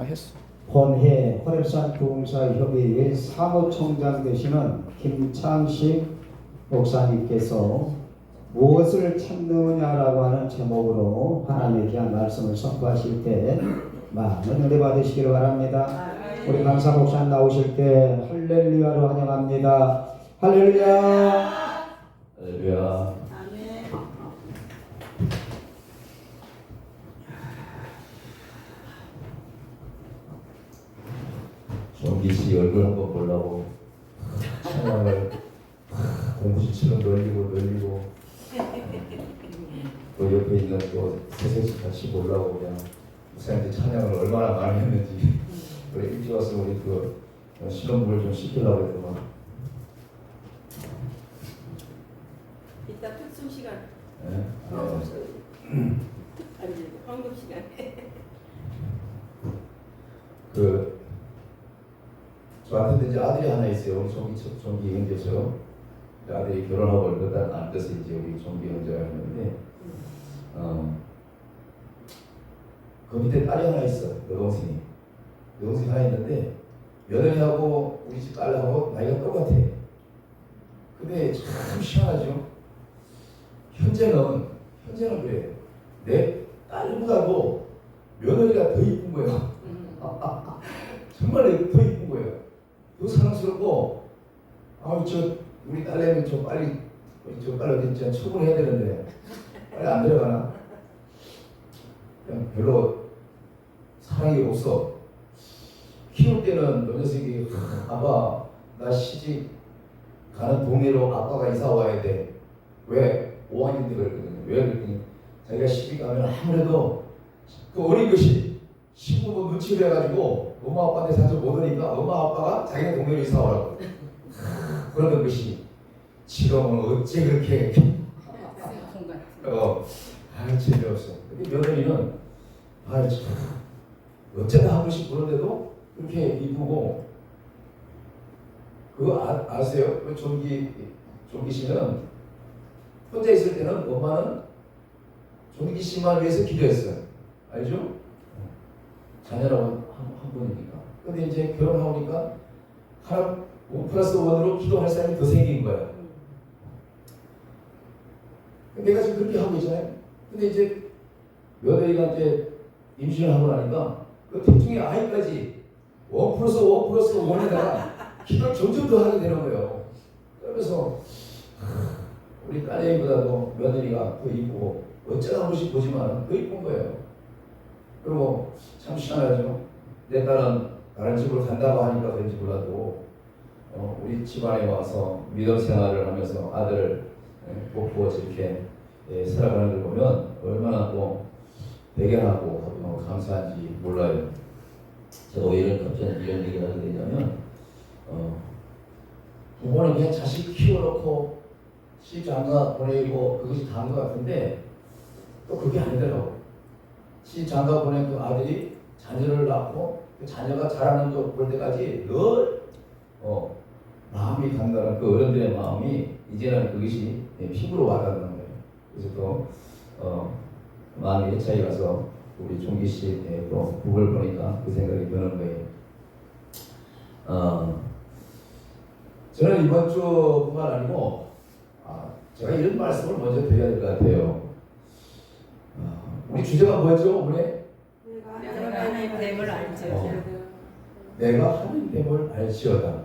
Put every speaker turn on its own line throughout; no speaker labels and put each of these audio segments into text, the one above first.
했어.
본회 호랩산 부흥사협의회 사무총장 되시는 김창식 목사님께서 무엇을 찾느냐라고 하는 제목으로 하나님에 대한 말씀을 선포하실 때 많은 은혜 받으시기를 바랍니다. 우리 강사 목사님 나오실 때 할렐루야로 환영합니다. 할렐루야.
할렐루야. 정기씨 얼굴 한번 보려고 찬양을 공부실처럼 놀리고 또 옆에 있는 또 세세씨 같이 보려고 그냥 목사님들 찬양을 얼마나 많이 했는지 그래 일찍 와서 우리 그 신혼부를 좀 시키려고 했더만
이따 특수 시간.
네?
아니 황금 시간에.
그 저한테 이제 아들이 하나 있어요. 우리 종기 형제죠. 아들이 결혼하고 얼마 안 돼서 이제 우리 종기 형제가 있는데 그 밑에 딸이 하나 있어. 여동생이 하나 있는데 며느리하고 우리 집 딸하고 나이가 똑같아. 근데 참 희한하죠. 현재는 그래요. 내 딸보다도 며느리가 더 이쁜 거예요. 정말 더 이쁜 거예요. 더 사랑스럽고, 우리 딸내미 빨리 진짜 처분해야 되는데, 빨리 안 들어가나? 그냥 별로 사랑이 없어. 키울 때는 요 녀석이, 아빠, 나 시집 가는 동네로 아빠가 이사 와야 돼. 왜? 5학년 때 그랬거든요. 왜 그랬더니, 자기가 시집 가면 아무래도 그 어린 것이 시부모 눈치를 해가지고 엄마 아빠한테 자주 못 오니까 엄마 아빠가 자기네 동네로 이사 오라고 그러던 것이 지금은 어째 그렇게 재미없어. 근데 며느리는 어쩌다 한 번씩 보는데도 그렇게 이쁘고 그거 아세요? 그 종기 씨는 혼자 있을 때는 엄마는 종기 씨만 위해서 기도했어요. 알죠? 자녀라고 한 분이니까. 근데 이제 결혼하니까 하나 5+1으로 기도할 사람이 더 생긴 거야. 내가 지금 그렇게 하고 있잖아요. 근데 이제 며느리가 이제 임신을 하고 나니까 그 둘중에 아이까지 1+1+1에다가 기도를 점점 더 하게 되는 거예요. 그래서 우리 딸애보다도 며느리가 더 이쁘고 어쩌다 한 번씩 보지만 더 이쁜 거예요. 그리고 참 희한하죠. 내 딸은 다른 집으로 간다고 하니까 그런지 몰라도 우리 집안에 와서 믿음 생활을 하면서 아들을 복부어서 이렇게 살아가는 걸 보면 얼마나 또 대견하고 감사한지 몰라요. 제가 왜 갑자기 이런 얘기를 하게 되냐면 부모는 그냥 자식 키워놓고 시집장가 보내고 그것이 다인 것 같은데 또 그게 아니더라고. 시집장가 보낸 그 아들이 자녀를 낳고 그 자녀가 자라는 거 볼 때까지 늘 마음이 간다는 그 어른들의 마음이 이제는 그것이 피부로 와닿는 거예요. 그래서 또 마음이 차이 가서 우리 종기 씨의 또 북을 보니까 그 생각이 드는 거예요. 저는 이번 주뿐만 아니고 제가 이런 말씀을 먼저 드려야 될 것 같아요. 우리 주제가 뭐였죠, 오늘?
내가 하나님의 됨을 알지어다.
내가 하나님을 알지어다.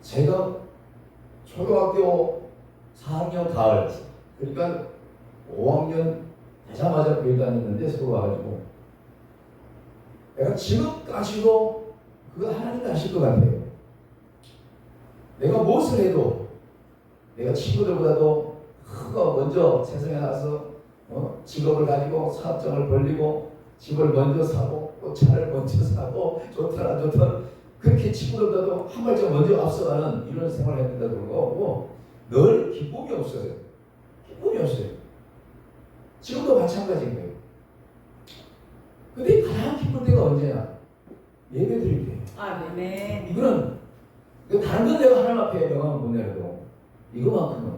제가 초등학교 4학년 가을, 그러니까 5학년 되자마자 교회 다녔는데 서울 와가지고 내가 지금까지도 그거 하나님 아실 것 같아요. 내가 무엇을 해도 내가 친구들보다도 그거 먼저 세상에 나와서 직업을 가지고 사업장을 벌리고 집을 먼저 사고 또 차를 먼저 사고 좋든 안 좋든 그렇게 친구들보다도 한 발짝 먼저 앞서가는 이런 생활을 했는데도 불구하고 늘 기쁨이 없어요. 기쁨이 없어요. 지금도 마찬가지인 거예요. 근데 가장 기쁠 때가 언제냐? 예배 드릴 때.
아멘.
이거는 다른 건 내가 하나님 앞에 명함을 못 내려도 이거만큼은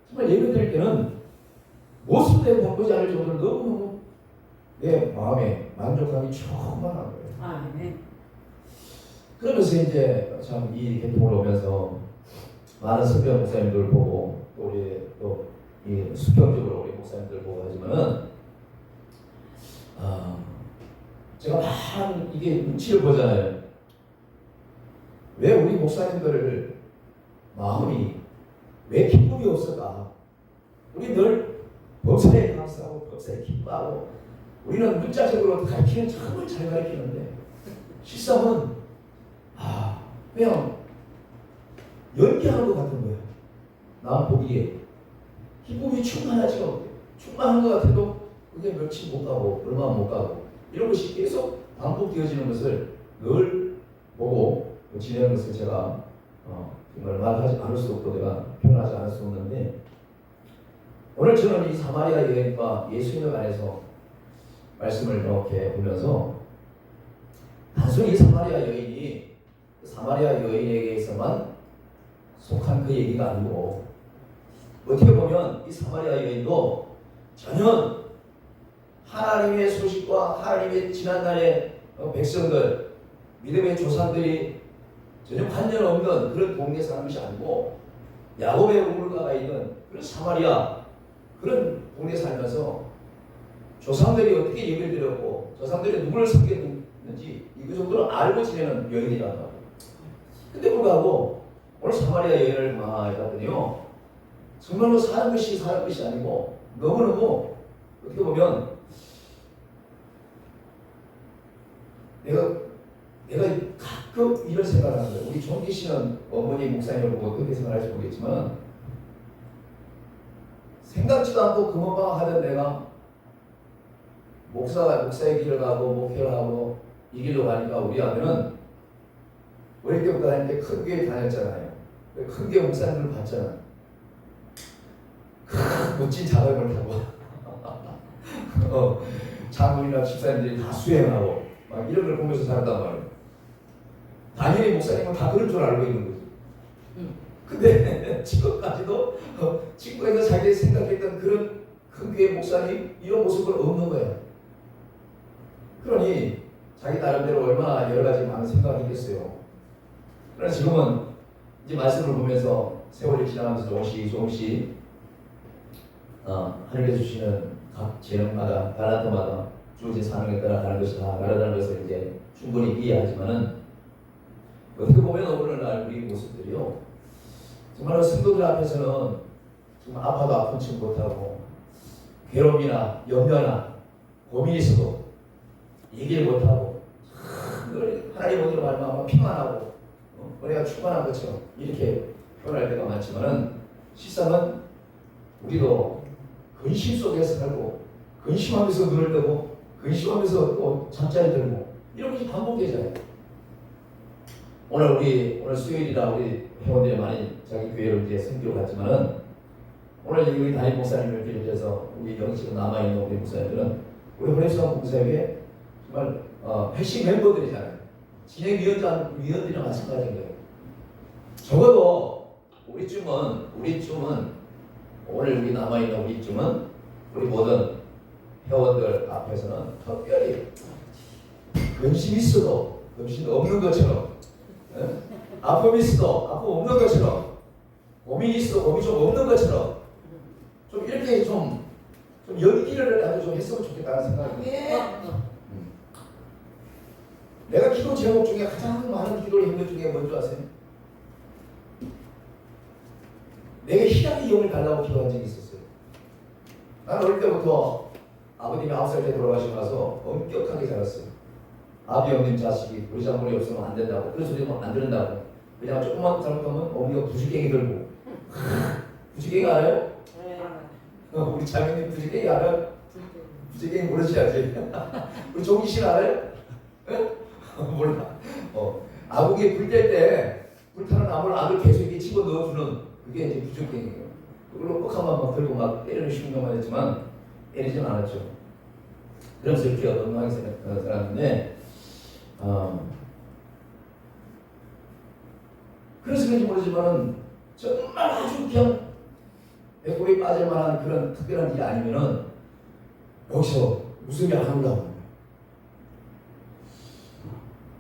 정말 예배 드릴 때는 모습 내가 바꾸지 않을 정도로 너무너무 내 마음에 만족감이 충만한 거예요.
아멘.
그러면서 이제 참 이 개통을 오면서 많은 선배 목사님들 보고 또 우리 또이 수평적으로 우리 목사님들 보고 하지만은 제가 많은 이게 눈치를 보잖아요. 왜 우리 목사님들 마음이 왜 기쁨이 없을까? 우리 늘 법사에 감사하고 법사에 기뻐하고 우리는 문자적으로 가르치는 정말 잘 가르치는데 실상은 그냥 연기하는 것 같은 거예요. 나 보기에 기쁨이 충만하지가 못해. 충만한 것 같아도 그게 며칠 못 가고 얼마 못 가고 이런 것이 계속 반복되어지는 것을 늘 보고 지내는 것을 제가 정말 말하지 않을 수 없고 내가 표현하지 않을 수 없는데 오늘 저는 이 사마리아 여인과 예수님에 관해서 말씀을 이렇게 보면서 단순히 사마리아 여인이 사마리아 여인에게서만 속한 그 얘기가 아니고 어떻게 보면 이 사마리아 여인도 전혀 하나님의 소식과 하나님의 지난날의 백성들 믿음의 조상들이 전혀 관련 없는 그런 동네 사람이 아니고 야곱의 우물가가 있는 그런 사마리아 그런 동네 살면서 조상들이 어떻게 예배를 드렸고 조상들이 누구를 섬겼는지 이 정도로 알고 지내는 여인이란 말이에요. 근데 불구하고 오늘 사마리아 여인을 가만히 봤더니요 정말로 사는 것이 아니고 너무너무 어떻게 보면 내가 가끔 이런 생각을 하는 거예요. 우리 종기 씨는 어머니 목사님을 보고 어떻게 생각할지 모르겠지만 생각지도 않고 금방방 하던 내가 목사의 길을 가고 목회를 하고 이 길로 가니까 우리 아들은 어릴 때부터 다닐 때 큰 교회 다녔잖아요. 큰 교회 목사님을 봤잖아. 멋진 자전거를 타고 장로이나 집사님들이 다 수행하고 막 이런 걸 보면서 살았단 말이에요. 당연히 목사님은 다 그런 줄 알고 있는 거지. 근데 지금까지도 친구에서 자기 생각했던 그런 큰 교회 목사님 이런 모습은 없는 거예요. 그러니 자기 나름대로 얼마나 여러 가지 많은 생각이 있겠어요. 그래서 지금은 이제 말씀을 보면서 세월이 지나가면서 조금씩 하늘께서 주시는 각 재능마다 달란트마다 주어진 사명에 따라 가는 것이 다 다르다는 것을 이제 충분히 이해하지만은 어떻게 보면 오늘날 우리 모습들이요 정말로 성도들 앞에서는 정말 아파도 아픈 척 못하고 괴로움이나 염려나 고민이 있어도 얘기를 못하고 하나님 오늘 말만 평안하고 은혜가 충만한 것처럼 이렇게 표현할 때가 많지만은 실상은 우리도 근심 속에서 살고 근심하면서 눈을 뜨고 근심하면서 또 잠자리 들고 이런 것이 반복되잖아요. 오늘 수요일이라 우리 회원들이 많이 자기 교회로 이제 선교를 갔지만은 오늘 여기 담임 목사님을 비롯해서 우리 여기 지금 남아있는 우리 목사님들은 우리 호랩수학 공사에게 정말 핵심 멤버들이잖아요. 진행위원들이랑 마찬가지인 거예요. 적어도 우리쯤은 오늘 여기 남아있는 우리쯤은 우리 모든 회원들 앞에서는 특별히 근심 있어도 근심 없는 것처럼 아픔이 있어도 아픔 없는 것처럼 고민이 있어도 고민 좀 없는 것처럼 좀 이렇게 좀 연기를 아주 좀 했으면 좋겠다는 생각이 듭니다. 내가 기도 제목 중에 가장 많은 기도를 했는 중에 뭔지 아세요? 내게 희락의 영을 달라고 기도한 적이 있었어요. 나는 어릴 때부터 아버님이 9살 때 돌아가시고 나서 엄격하게 자랐어요. 아비 없는 자식이 우리 장모님 없으면 안 된다고. 그래서 우리는 안 들은다고. 왜냐면 조금만 잘못하면 어머니가 부지깽이 들고. 부지깽이 알아요? 우리 자매님 부지깽이 알아요? 부지깽이 모르셔야지. 우리 종기 씨는 알아요? 몰라. 아궁이에 불 뗄 때 불타는 나무를 안을 계속 이렇게 집어 넣어주는 그게 이제 부지깽이에요. 그걸로 꼭 한번 막 들고 막 때리는 신경만 했지만 때리진 않았죠. 그러면서 이렇게 건강하게 살았는데 그래서 그런지 모르지만은 정말 아주 그냥 배꼽이 빠질 만한 그런 특별한 일이 아니면은 여기서 웃음이 안 올라오는 거예요.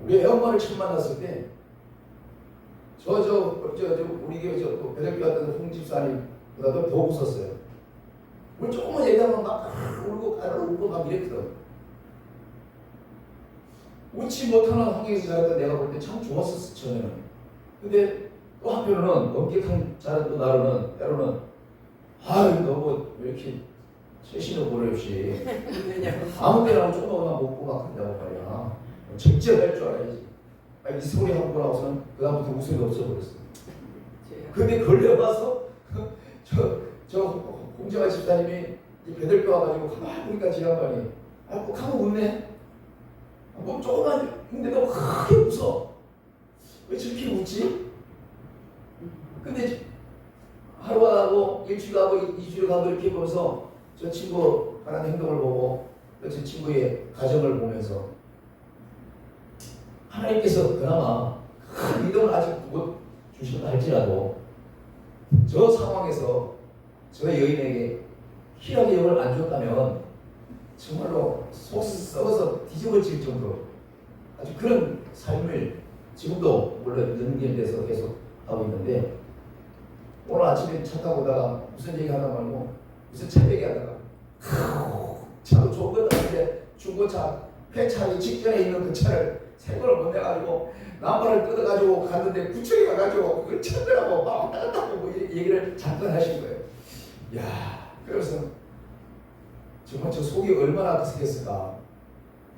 우리 애엄마를 처음 만났을 때 우리 교회 배달교 왔던 홍 집사님보다도 더 웃었어요. 우리 조금만 얘기하면 막 울고 울고 막 이랬거든. 웃지 못하는 환경에서 자랐던 내가 볼 때 참 좋았었어 처음에는. 근데 또 한편으로는 엄격한 자랐던 나로는 때로는 아유 너 왜 이렇게 최신의 보려 없이 아무 때나 조금만 먹고 막 한다고 말이야. 적절할 줄 알아야지. 이 소리 하고 나서는 그다음부터 웃음이 없어버렸어. 근데 걸려봐서 저 공정한 집사님이 배들뼈 와가지고 가만히 보니까 지난번에 꼭 하면 웃네. 뭐 조금만 근데도 크게 웃어. 왜 저렇게 웃지? 근데 하루가 가고 일주일 가고 2주일 가고 이렇게 보면서 저 친구 하는 행동을 보고 저 친구의 가정을 보면서 하나님께서 그나마 큰 믿음을 아직 못 주신다 할지라도 저 상황에서 저 여인에게 희락의 영을 안 줬다면 정말로 속 썩어서 뒤집어질 정도로 아주 그런 삶을 지금도 물론 연결돼서 계속 하고 있는데 오늘 아침에 차 타고 오다가 무슨 얘기 하다 말고 무슨 차 얘기하다가 차도 좋은 것도 아닌데 중고차 폐차하기 직전에 있는 그 차를 새 거를 못 내가지고 남발을 뜯어가지고 갔는데 구청에 가가지고 그걸 찾더라고 막 왔다 갔다 하고 얘기를 잠깐 하신 거예요. 야, 그래서 정말 저 속이 얼마나 아팠겠을까.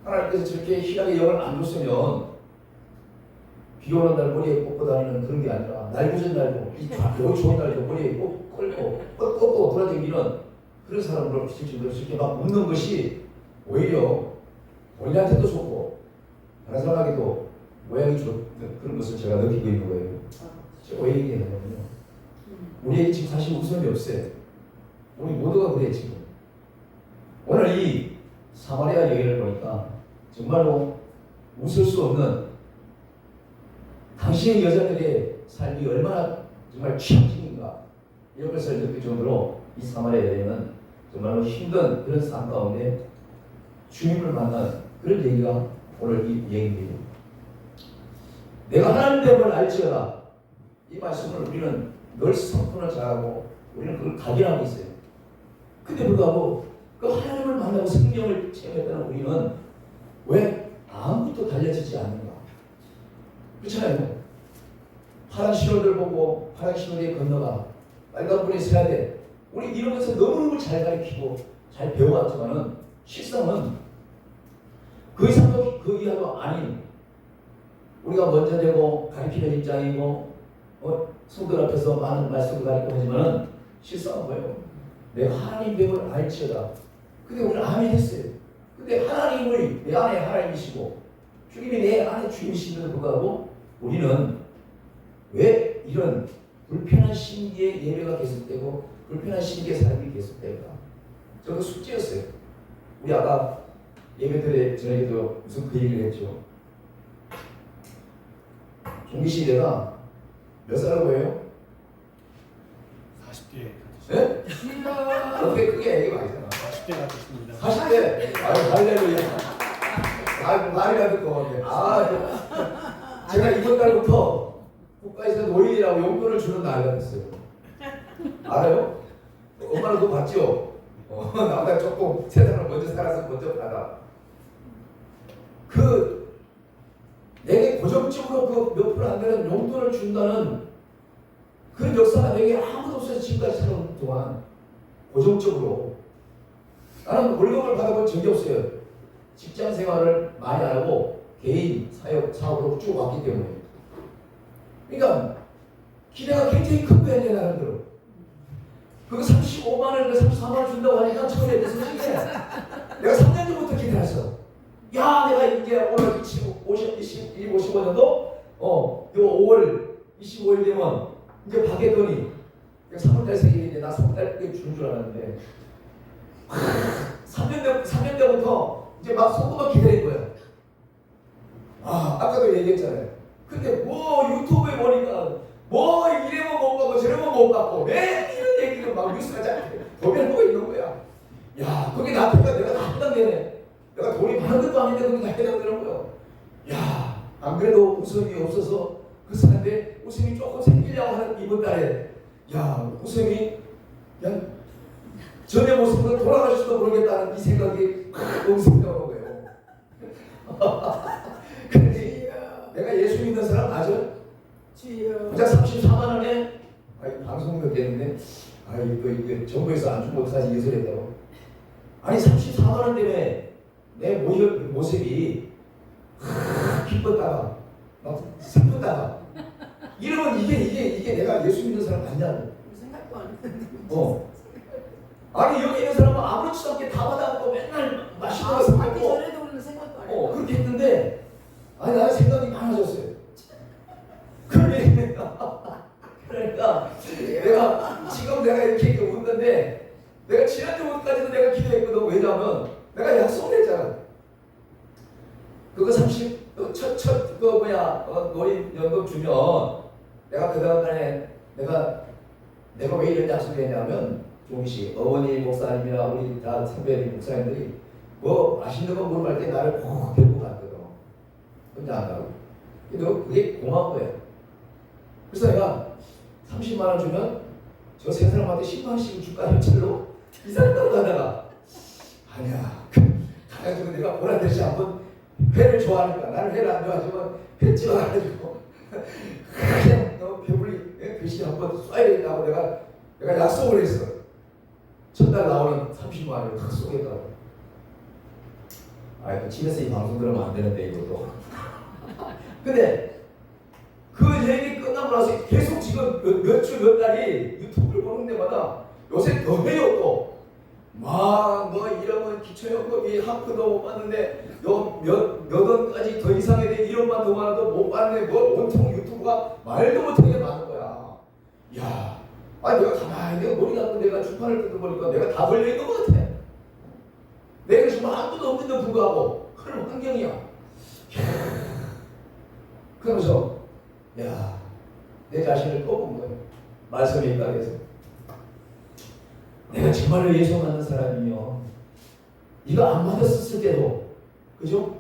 하나님께서 저렇게 희락의 영을 안 줬으면 비 오는 날 머리에 꽂고 다니는 그런 게 아니라 날구전 날고 여기 좋은 날도 머리에 꽂고 돌아다니는 그런 사람으로 비칠 정도로 저렇게 막 웃는 것이 오히려 본인한테도 좋고 다른 사람에게도 모양이 좋은 그런 것을 제가 느끼고 있는 거예요. 제가 왜 얘기하냐면요. 우리에게 지금 사실 웃음이 없어요. 우리 모두가 그래 지금. 오늘 이 사마리아 여인을 보니까 정말로 웃을 수 없는 당신의 여자들의 삶이 얼마나 정말 취약진인가 이런 것을 느낄 정도로 이 사마리아 여인은 정말로 힘든 그런 삶 가운데 주님을 만난 그런 얘기가 오늘 이 얘기입니다. 내가 하나님됨을 알지어다. 이 말씀을 우리는 늘 선포를 잘하고 우리는 그걸 각인하고 있어요. 근데 불구하고 그 하나님을 만나고 생명을 체험했다는 우리는 왜 아무것도 달려지지 않는가? 그렇잖아요. 파란 신호들 보고 파란 신호에 건너가 빨간 불에 서야 돼. 우리 이런 것을 너무너무 잘 가르치고 잘 배워왔지만은 실상은 그 이상도 그 이하도 아닌 우리가 먼저 되고 가르치는 입장이고 성들 앞에서 많은 말씀을 가르치고 하지만은 실상은 뭐예요? 내가 하나님됨을 알지어다. 근데 우리는 아멘 했어요. 근데 하나님을 내 안에 하나님이시고 주님이 내 안에 주님이심에도 불구하고 우리는 왜 이런 불편한 심기의 예배가 계속되고 불편한 심기의 삶이 계속될까? 저는 숙제였어요. 우리 아까 예배들에 저에게도 무슨 그 얘기를 했죠. 종기 씨 내가 몇 살로 보여요?
40대
네? 어떻게 크게 얘기 많이 하잖아.
40대 같으십니다.
40대? 아유 할렐루야. 말이라 듣고 제가 이번 달부터 국가에서 노인이라고 용돈을 주는 날이 됐어요. 알아요? 엄마는 그거 봤죠? 나보다 조금 세상을 먼저 살아서 먼저 받아. 내게 고정적으로 그 몇 프로 안 되는 용돈을 준다는 그런 역사가 내게 아무도 없어서 지금까지 살아온 동안 고정적으로 나는 월급을 받아본 적이 없어요. 직장 생활을 많이 안 하고 개인 사업으로 쭉 왔기 때문에. 그러니까 기대가 굉장히 큰 거야 내 나름대로. 그거 35만 원, 34만 원 준다고 하니까 처음에 내 솔직히 내가 3년 전부터 기대했어. 야 내가 이제 오늘 25년도 요 5월 25일 되면 이제 받겠더니 3월달 생일인데 나 3월달 주는 줄 알았는데 3년 때부터 이제 막 속고만 기다린 거야. 아까도 얘기했잖아요. 근데 뭐 유튜브에 보니까 뭐 이래면 못 받고 저래면 못 받고 매일 이런 얘기를 막 뉴스가 잘 도면하고 있는 거야. 야 그게 나한테 내가 다 해당되네. 내가 돈이 많은 것도 아닌데 그게 다 해당되는 거야. 야 안 그래도 웃음이 없어서 그 사는데 웃음이 조금 생기려고 하는 이번 달에 야 웃음이 그냥 전의 모습으로 돌아가실지도 모르겠다는 이 생각이 팍 엄습니다 오는 거예요. 그런데 내가 예수 믿는 사람 맞아? 진짜 34만 원에 방송도 되는데 이거 정부에서 안 준 것까지 예술했다고. 아니 34만 원 때문에 내 모습이 기뻤다가 막 슬프다가 이러면 이게 내가 예수 믿는 사람 맞냐고.
생각도 안 했는데.
아니 여기 있는 사람은 아무렇지도 않게 다 받아갖고 맨날 맛있는 거 사고
받기 전에도 우리는 생각도 안 했어.
그렇게 했는데 아니 나는 생각이 많아졌어요. 그러니까 내가 지금 내가 이렇게 웃는데 내가 지난주까지도 내가 기도했거든. 왜냐하면 내가 약속을 했잖아. 그거 30첫 노인연금 주면 내가 그 다음에 내가 왜 이런 약속을 했냐면 종씨 어머니 목사님이나 우리 다 선배님 목사님들이 뭐 맛있는 거 물어볼 때 나를 꼭 데리고 갔거든. 혼자 안 가고. 근데 그게 고마운 거야. 그래서 내가 30만 원 주면 저 세 사람한테 10만 원씩 줄까 현찰로 이 사람 따라가다가 아니야. 가가지고 내가 보란듯이 한번 회를 좋아하니까 나는 회를 안 좋아하지만 회 찍어가지고 그냥 배불리 글씨 한번 쏴야 되겠다고 내가 약속을 했어. 첫날 나오는 30만 원을 탁 쏘겠다고. 집에서 이 방송 들으면 안 되는데 이것도. 근데 그 얘기 끝나고 나서 계속 지금 몇 주 몇 달이 유튜브를 보는 데마다 요새 더 해요 또. 막 뭐 이러면 기초연금이 하프도 못 받는데 몇 원까지 더 이상에 된 1원만 더 많아도 못 받네. 뭐 온통 유튜브가 말도 못하게 많은 거야. 야, 내가 가만히 내가 머리 나쁜 내가 주판을 뜯어보니까 내가 다 걸려있는 것 같아. 내가 지금 아무도 없는데 불구하고 그런 환경이야. 그러면서 내 자신을 꼽은 거예요. 말씀에 입각해서 내가 정말로 예수 믿는 사람이며 이거 안 받았을 때도 그죠?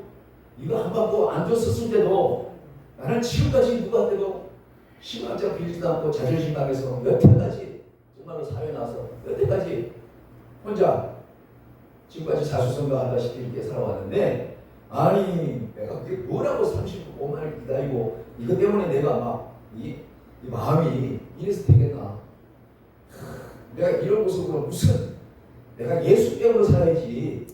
이거 안 받고 안 줬었을 때도 나는 지금까지 누구한테도 10원짜리 빌리지도 않고 자존심 상해서 여태까지 정말로 사회에 나와서 여태까지 혼자 지금까지 자수성가 하다시피 이렇게 살아왔는데 아니 내가 그게 뭐라고 35만을 기다리고 이것 때문에 내가 막 이 마음이 이래서 되겠나. 내가 이런 모습으로 무슨 내가 예수 때문에 살아야지.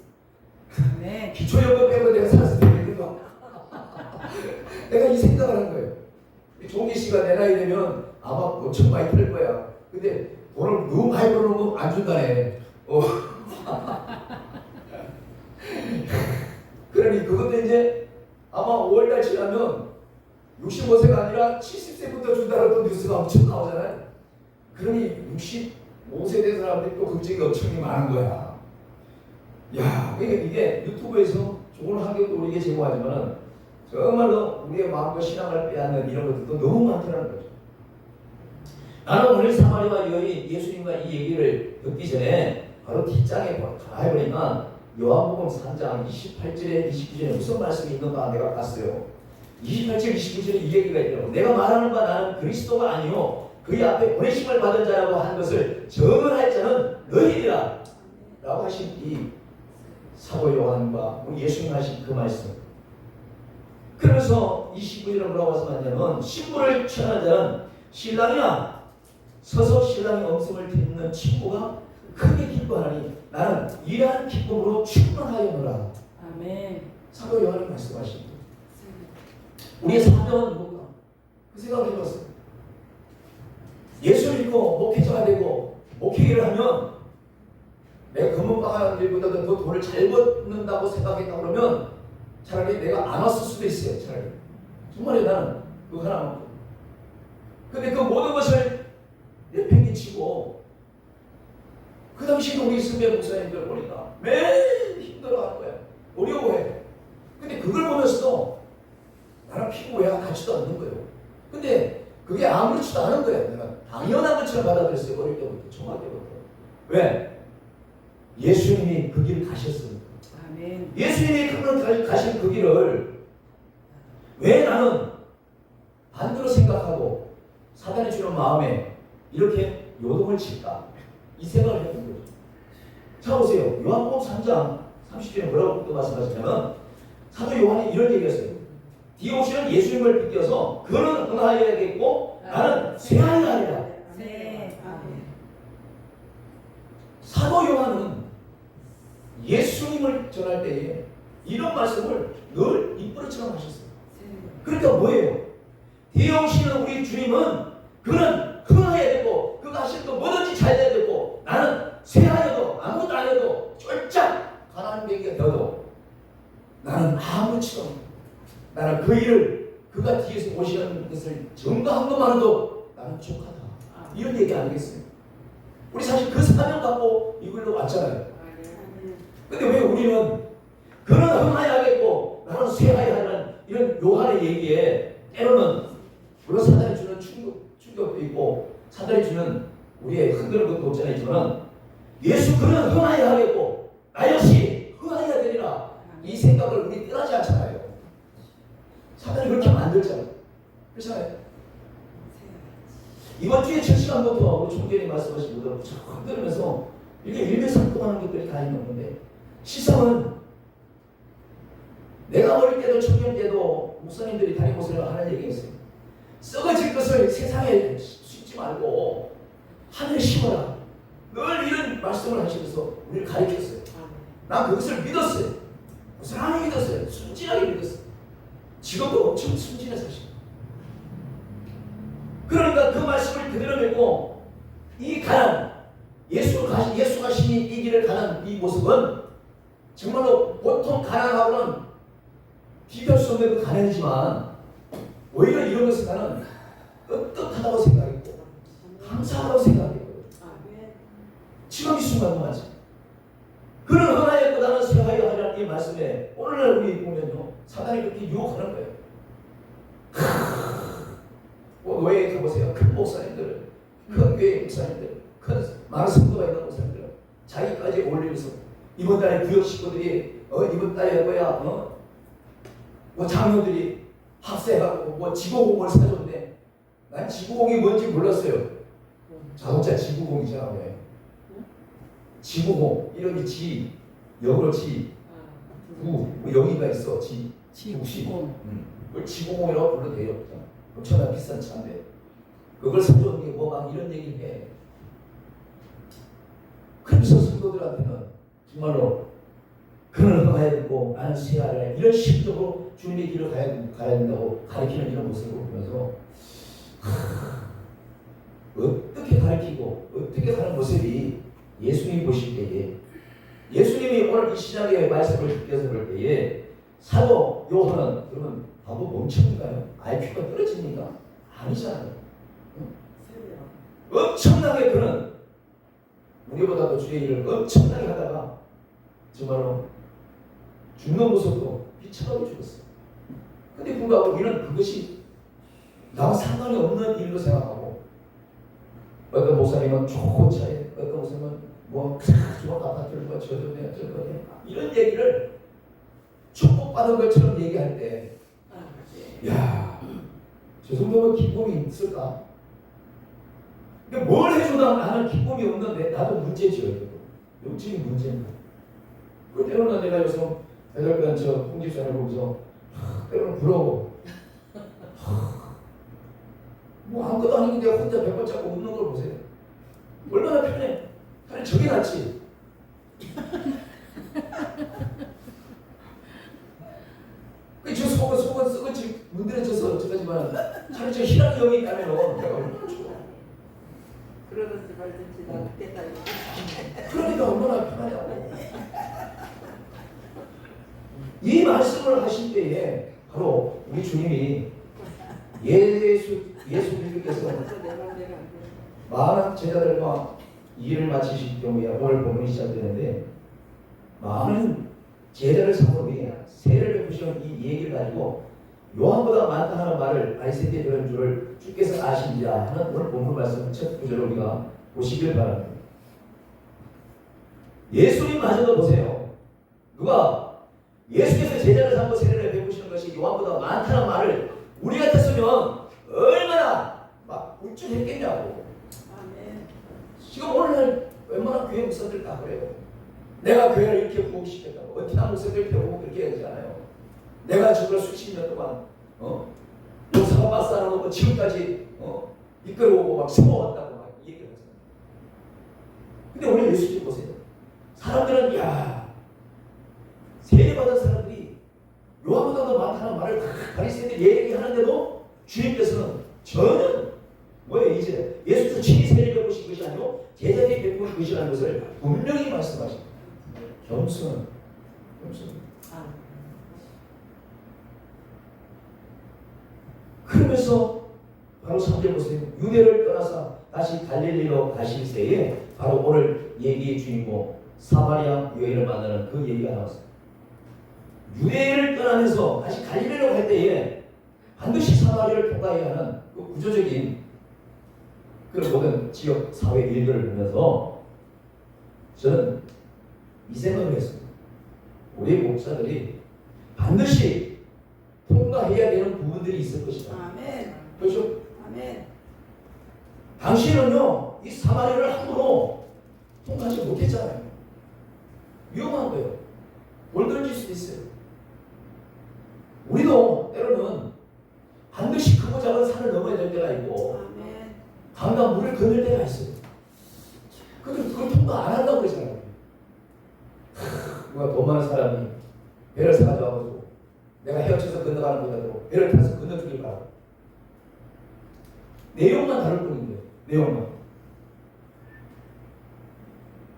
네.
기초연금 때문에 내가 살았을 되겠나. 내가 이 생각을 한 거예요. 종기 씨가 내 나이 되면 아마 엄청 많이 들 거야. 근데 돈을 너무 많이 벌어놓으면 안 준다네. 그러니 그것도 이제 아마 5월달 지나면 65세가 아니라 70세부터 준다고 또 뉴스가 엄청 나오잖아요. 그러니 65세 된 사람들이 또 걱정이 엄청 많은 거야. 야, 이게 유튜브에서 좋은 환경도 우리에게 제공하지만은 정말로 우리의 마음과 신앙을 빼앗는 이런 것들도 너무 많다는 거죠. 나는 오늘 사마리아 여인 예수님과 이 얘기를 듣기 전에 바로 뒷장에 가해버리면 요한복음 3장 28절에 29절에 무슨 말씀이 있는가 내가 봤어요. 28절 29절에 이 얘기가 있더라고. 내가 말하는 바 나는 그리스도가 아니요 그의 앞에 보내심을 받은 자라고 한 것을 증언할 자는 너희리라 라고 하신 이 사도 요한과 우리 예수님 하신 그 말씀. 그러면서 29절에 뭐라고 말씀하냐면 신부를 취하는 자는 신랑이야 서서 신랑의 음성을 듣는 친구가 크게 기뻐하니 나는 이러한 기쁨으로 충만하였노라.
아멘.
사도 요한이 말씀하십니다. 우리의 사명은 뭔가? 그 생각을 해봤어요. 예수 믿고 목회자가 되고 목회를 하면 내가 검은빵 일보다도 더 돈을 잘 받는다고 생각했다 그러면 차라리 내가 안 왔을 수도 있어요. 차라리. 정말에 나는 그거 하나. 근데 그 모든 것을 내팽개치고 그 당시에 우리 선배 목사님들 보니까 매일 힘들어하는 거야. 어려워해. 근데 그걸 보면서도 나랑 피부야 같지도 않는 거예요. 근데 그게 아무렇지도 않은 거야. 내가 당연한 것처럼 받아들였어요. 어릴 때부터, 중학교 때부터. 왜? 예수님이 그 길을 가셨으니까.
아멘.
예수님이 가신 그 길을 왜 나는 반대로 생각하고 사단이 주는 마음에 이렇게 요동을 칠까? 이 생각을 해본 거죠. 자 보세요. 요한복음 3장 30절에 뭐라고 또 말씀하시냐면 사도 요한이 이런 얘기했어요. 디오시는 예수님을 빗겨서 그는 흥하여야겠고 나는 쇠하여야 하리라.
네. 아멘.
사도 요한은 예수님을 전할 때에 이런 말씀을 늘 입버릇처럼 하셨어요. 그러니까 뭐예요? 디오시는 우리 주님은 그는 흥하여야 되고 그가 하실 거 뭐든지 잘 돼야 되고 나는 쇠하여도 아무것도 안 해도 쫄짝 가난한 배기가 되어도 나는 아무렇지도 나는 그 일을 그가 뒤에서 오시는 것을 증거한 것만으로도 나는 족하다. 이런 얘기 아니겠어요? 우리 사실 그 사명 갖고 이걸로 왔잖아요. 근데 왜 우리는 그는 흥하여야겠고 나는 쇠하여야 하는 이런 요한의 얘기에 때로는 물론 사단이 주는 충격도 있고 사단이 주는 우리의 흔드는 것도 없잖아요. 저는 예수 그는 흥하여야 하겠고 나 역시 흥하여야 되리라 이 생각을 우리 떠나지 않잖아요. 사단이 그렇게 만들잖아요. 그렇잖아요. 이번 주에 첫 시간부터 우리 총재님 말씀하신 것처럼 자꾸 들으면서 이렇게 일맥상통하는 것들이 다 있는데 시성은 내가 어릴 때도 청년 때도 목사님들이 담임목사님을 하는 얘기가 있어요. 썩어질 것을 세상에 싣지 말고 하늘에 심어라. 늘 이런 말씀을 하시면서 우리를 가르쳤어요. 난 그것을 믿었어요. 사랑이 믿었어요. 순진하게 믿었어요. 지금도 엄청 순진해 사실. 그러니까 그 말씀을 그대로 믿고 이 가난 예수가 신이 이 길을 가는 이 모습은 정말로 보통 가난하고는 비교할 수 없는 그 가난이지만 오히려 이런 것을 나는 떳떳하다고 생각했고 감사하다고 생각했거든. 지금 이 순간도 마찬가지. 그런 흥하였고 나는 쇠하여 하리라는 이 말씀에 오늘날 우리 보면요 사단이 그렇게 유혹하는 거예요. 노예에 가보세요. 큰 목사님들, 큰 교회 목사님들, 큰 많은 성도가 있는 목사님들 자기까지 올리면서 이번 달에 구역 식구들이 이번 달에 뭐 장로들이 합세하고 뭐 지구공을 사줬네. 난 지구공이 뭔지 몰랐어요. 자동차 지구공이잖아. 왜? 지구공 이름이 지 영어로 지 구 영이가 있어 지
지구공.
그걸 지구공이라고 불러도 돼요. 엄청나게 비싼 차인데 그걸 사줬는 게 뭐 막 이런 얘기를 해. 그래서 성도들한테는 정말로 그는 흥하여야 되고 나는 쇠하여야 이런 식적으로 주님의 길을 가야 된다고 가르치는 이런 모습을 보면서 어떻게 가르치고 어떻게 가는 모습이 예수님이 보실 때에 예수님이 오늘 이 시장의 말씀을 듣게서 볼 때에 사도 요한은 그러면 바보 멍청인가요? IQ가 떨어집니까? 아니잖아요. 엄청나게 그는 우리보다도 주의 일을 엄청나게 하다가 정말로 죽는 모습도 비참하게 죽었어요. 근데 불구하고 우리는 그것이 나와 상관이 없는 일로 생각하고 어떤 목사님은 좋은 차에 어떤 목사님은 뭐 좋은 아파트를 뭐 저줬네 저줬네 이런 얘기를 축복받은 것처럼 얘기할 때 야, 저 정도면 기쁨이 있을까? 근데 뭘 해줘도 나는 기쁨이 없는데 나도 문제지요. 영적인 문제입니다. 그 때로는 내가 요즘 대절간 저 홍집사를 보면서 때로는 부러워. 뭐 아무것도 아닌데 혼자 배꼽 잡고 웃는 걸 보세요. 얼마나 편해. 차라리 저게 낫지. 저 속은 썩어지 문드러져서 어쩌지만 차라리 저 희락이 형이 있다면 내가 얼마나 좋아.
그러든지 말든지 나 그때다.
그러니까 얼마나 편하냐고. 이 말씀을 하실 때에 바로 우리 주님이 예수님께서 많은 제자들과 일을 마치실 경우에 오늘 본문이 시작되는데 많은 제자를 사모에 세례를 베푸시는 이 얘기를 가지고 요한보다 많다 하는 말을 아이세티에 들은 줄을 주께서 아신지라 하는 오늘 본문 말씀 첫 구절을 우리가 보시길 바랍니다. 예수님마저도 보세요. 누가 예수께서 제자를 삼고 세례를 베푸시는 주어진 것이 요한보다 많다는 말을 우리 같았으면 얼마나 막 울적했겠냐고.
아멘.
지금 오늘날 웬만한 교회 목사들 다 그래요. 내가 교회를 이렇게 부흥시켰다고. 어티나 목사들 펴고 그렇게 하잖아요. 내가 저걸 수십 년 동안 용사가 맞싸놓고 지금까지 이끌어오고 막 세워왔다고 막 얘기를 하잖아요. 근데 오늘 예수님 보세요. 사람들은 야 세례받은 사람들이 요한보다 더 많다는 말을 바리새인들이 얘기하는데도 주님께서는 전혀 뭐예요? 이제 예수께서 친히 세례를 베푸신 것이 아니고 제자들이 베푸는 것이라는 것을 분명히 말씀하십니다. 겸손. 그러면서 바로 3절 보세요. 유대를 떠나서 다시 갈릴리로 가실 때에 바로 오늘 얘기의 주인공 사마리아 여인을 만나는 그 얘기가 나왔어요. 유대를 떠나면서 다시 갈릴리로 갈 때에 반드시 사마리아를 통과해야 하는 그 구조적인 그 모든 지역 사회 일들을 보면서 저는 이 생각을 했습니다. 우리 목사들이 반드시 통과해야 되는 부분들이 있을 것이다.
아멘.
그렇죠?
아멘.
당시에는요, 이 사마리아를 함부로 통과하지 못했잖아요. 위험한 거예요. 돌 던질 수도 있어요. 우리도 때로는 반드시 크고 작은 산을 넘어야 될 때가 있고
아멘.
강과 물을 건널 때가 있어요. 그걸 통과 안 한다고 그러잖아요. 누가 돈 많은 사람이 배를 사가지고 내가 헤엄쳐서 건너가는 것보다도 배를 타서 건너주길 바라고. 내용만 다를 뿐인데 내용만.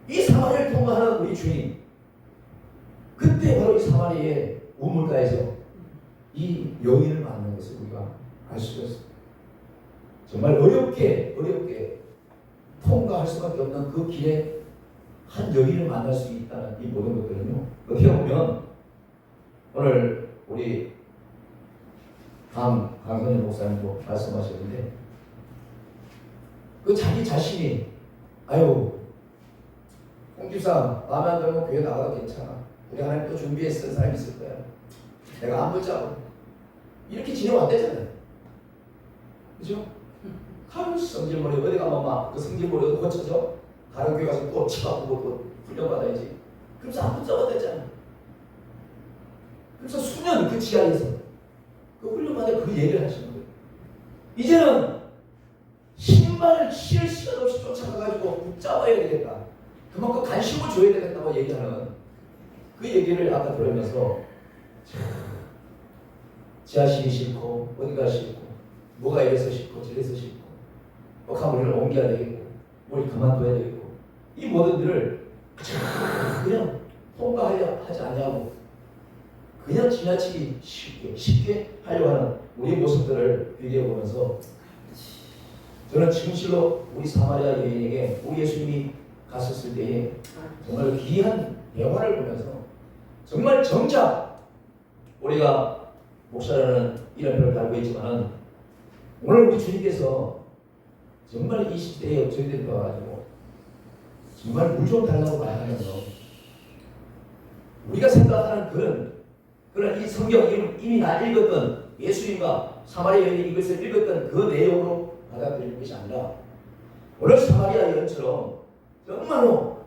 이 사마리아를 통과하는 우리 주님, 그때 바로 이 사마리아의 우물가에서 이 여인을 만난 것을 우리가 알 수가 있습니다. 정말 어렵게 통과할 수밖에 없는 그 길에 한 여인을 만날 수 있다는 이 모든 것들은요, 어떻게 보면 오늘 우리 강선일 목사님도 말씀하셨는데 그 자기 자신이 아유 홍집사 마음에 안 들면 교회 나가도 괜찮아. 우리 하나님 또 준비해 쓴 사람이 있을 거야. 내가 안 붙잡고 이렇게 지내왔대잖아요. 그죠? 하루 성질머리 어디 가면 막 그 성질머리도 고쳐져. 다른 교회 가서 또 치아프고 또 훈련받아야지. 그래서 안 붙잡았댔잖아요. 그래서 수년 그 지하에서 그 훈련받아 그 얘기를 하시는 거예요. 이제는 신발을 신을 시간 없이 쫓아가가지고 붙잡아야 되겠다. 그만큼 관심을 줘야 되겠다고 얘기하는 그 얘기를 아까 들으면서 지하실이 싫고 어디가 싫고 뭐가 이래서 싫고 저래서 싫고 또 우리를 옮겨야 되겠고 우리 그만둬야 되겠고 이 모든 일을 그냥 통과하려 하지 않냐고 그냥 지나치기 쉽게 하려고 하는 우리 모습들을 비교해 보면서 저는 진실로 우리 사마리아 여인에게 우리 예수님이 갔었을 때에 정말 귀한 대화를 보면서 정말 정작 우리가 목사라는 이름표를 달고 있지만 오늘 우리 주님께서 정말 이 시대에 저희들이 와가지고 정말 물 좀 달라고 말하면서 우리가 생각하는 그런 이 성경 이미 나 읽었던 예수님과 사마리아 여인이 이것을 읽었던 그 내용으로 받아들일 것이 아니라 오늘 사마리아 여인처럼 정말로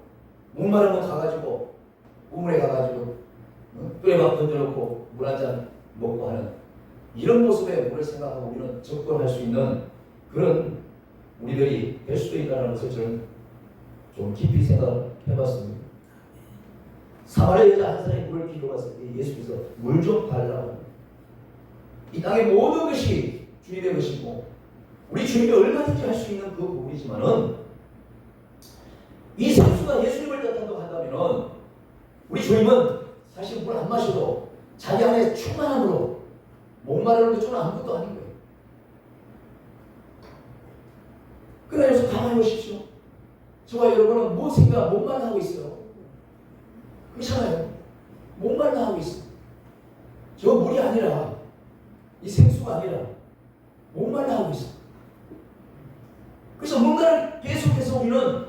목마른 거 가가지고 우물에 가가지고 끓여 밥 던져놓고 물 한 잔 먹고 하는 이런 모습에 우리를 생각하고 우리는 접근할 수 있는 그런 우리들이 될 수도 있다는 것을 저는 좀 깊이 생각해봤습니다. 사마리아 여자 한 사람이 물을 기도했을 때 예수께서 물 좀 달라고. 이 땅의 모든 것이 주님의 것이고 우리 주님이 얼마든지 할 수 있는 그 부분이지만은 이 생수가 예수님을 뜻한다고 한다면은 우리 주님은 사실 물 안 마셔도 자기 안에 충만함으로 목마르는 것은 아무것도 아닌 거예요. 그래서 가만히 보십시오. 저와 여러분은 뭐 생각 목만 하고 있어요. 그렇잖아요. 목만 하고 있어. 저 물이 아니라 이 생수가 아니라 목만 하고 있어. 그래서 뭔가를 계속해서 우리는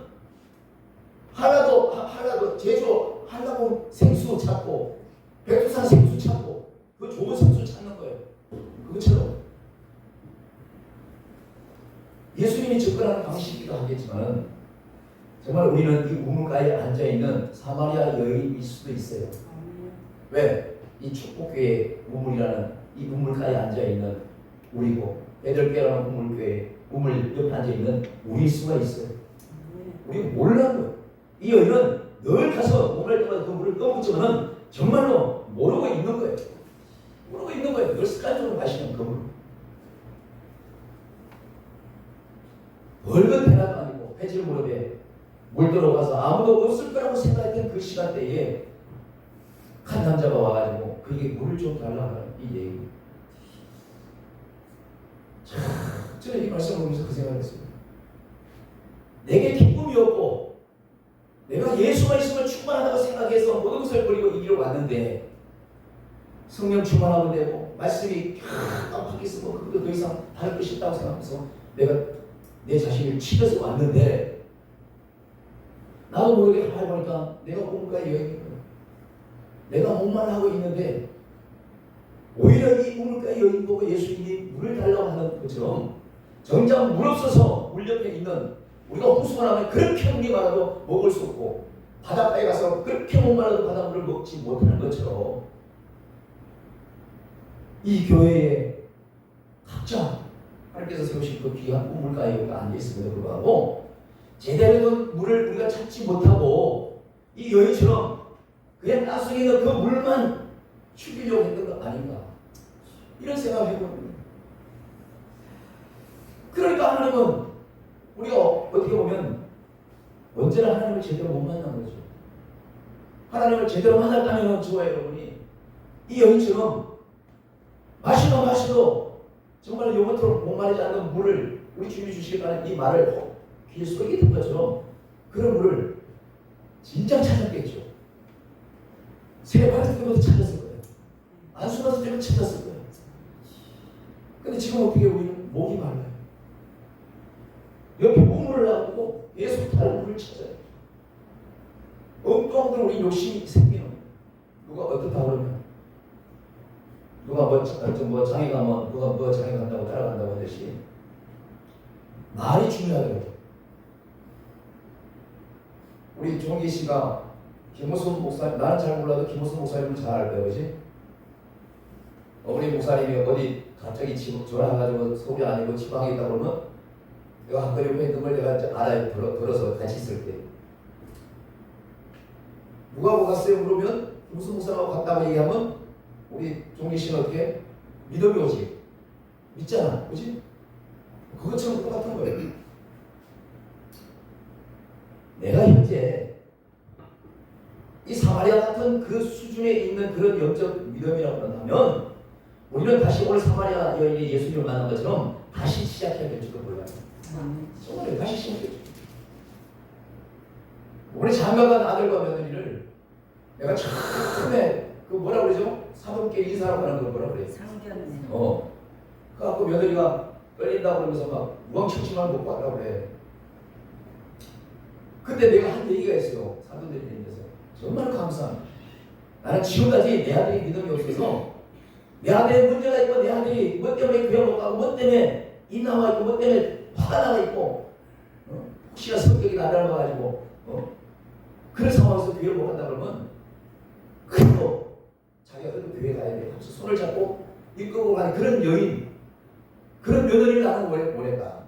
하나도 제조 하려고 생수 찾고 백두산 생수 찾고 그 좋은 성수를 찾는 거예요. 그것처럼 예수님이 접근하는 방식이기도 하겠지만 정말 우리는 이 우물가에 앉아있는 사마리아 여인일 수도 있어요. 왜? 이 축복교회 우물이라는 이 우물가에 앉아있는 우리고 베들교회라는 우물 옆에 앉아있는 우리일 수가 있어요. 우리 몰라는 거예요. 이 여인은 늘 가서 몸을 때마다 그 물을 떠묻지만 정말로 모르고 있는 거예요. 모르고 있는 거예요. 늘 습관적으로 마시는 그 물. 벌건 대낮도 아니고 해질 무렵에 물 들어가서 아무도 없을 거라고 생각했던 그 시간대에 한 남자가 와가지고 그에게 물을 좀 달라는 이 얘기. 참, 저는 이 말씀을 보면서 그 생각을 했어요. 내게 기쁨이 없고 내가 예수가 있으면 충만하다고 생각해서 모든 것을 버리고 이 길로 왔는데 성령 충만하면 되고 말씀이 바뀌었으면 그것도 더 이상 다를 것이 없다고 생각해서 내가 내 자신을 치려서 왔는데 나도 모르게 가만히 보니까 내가 우물가에 여행인 거야. 내가 목말라하고 있는데 오히려 이 우물가에 여인 보고 예수님이 물을 달라고 하는 것처럼 정작 물 없어서 물 옆에 있는 우리가 호수가 나면 그렇게 물이 많아도 먹을 수 없고 바닷가에 가서 그렇게 목말라도 바닷물을 먹지 못하는 것처럼 이 교회에 각자 하나님께서 세우신 그 귀한 우물가에 우리가 앉아있음에도 불구하고 제대로 된 물을 우리가 찾지 못하고 이 여인처럼 그냥 땅속에 있는 그 물만 죽이려고 했던 거 아닌가 이런 생각을 해보거든요. 그러니까 하나님은 우리가 어떻게 보면 언제나 하나님을 제대로 못 만난 거죠. 하나님을 제대로 만났다면 좋아요 여러분이 이 여인처럼 마셔도 정말 영원토록 목마르지 않는 물을 우리 주님이 주시겠다는 이 말을 귀에 쏘게 된 것처럼 그런 물을 진짜 찾았겠죠. 새 받을 때부터 찾았을 거예요. 안수 받을 때부터 찾았을 거예요. 근데 지금 어떻게 우리는 목이 말라요. 옆에 우물을 놔두고 예수 다른 물을 찾아요. 엉뚱한 우리 욕심이 생기는 누가 어떻다 그러면 누가 뭐 장에 가면 누가 뭐 장에 간다고 따라간다고 하듯이 말이 중요하더라고요. 우리 종기 씨가 김호순 목사님, 나는 잘 몰라도 김호순 목사님은 잘 알 거예요, 그지? 우리 목사님이 어디 갑자기 전화해가지고 서울이 아니고 지방에 있다 그러면 내가 학교 옆에 있는 걸 내가 알아요. 들어서 같이 있을 때 누가 뭐 갔어요? 그러면 김호순 목사님하고 갔다고 얘기하면 우리 종기 씨는 어떻게? 믿음이 오지. 믿잖아, 그지? 그것처럼 똑같은 거예요. 내가 현재 이 사마리아 같은 그 수준에 있는 그런 영적 믿음이라고 한다면 우리는 다시 오늘 사마리아 여인이 예수님을 만난 것처럼 다시 시작해야 될지도 몰라요. 정말 다시 시작해야죠. 우리 장가간 아들과 며느리를 내가 처음에 그 뭐라 그러죠? 사돈께 인사라고 하는 걸 뭐라 그래요?
상견례.
그래갖고 며느리가 끌린다고 그러면서 막 우왕청청만 먹고 왔다고 그래. 그때 내가 한 얘기가 있어요. 사돈들이 되면서 정말 감사합니다. 나는 지금까지 내 아들이 믿음이 없어서 내 아들에 문제가 있고 내 아들이 뭐 때문에 교회 못 가고 뭐 때문에 이 나와 있고 뭐 때문에 화가 나가 있고 혹시나 성격이 나닮아가지고 그런 상황에서 교회를 못 간다 그러면 그래도 자기가 그래도 교회 가야 돼. 하면서 손을 잡고 이끌고 가는 그런 여인, 그런 며느리를 나는 원했다.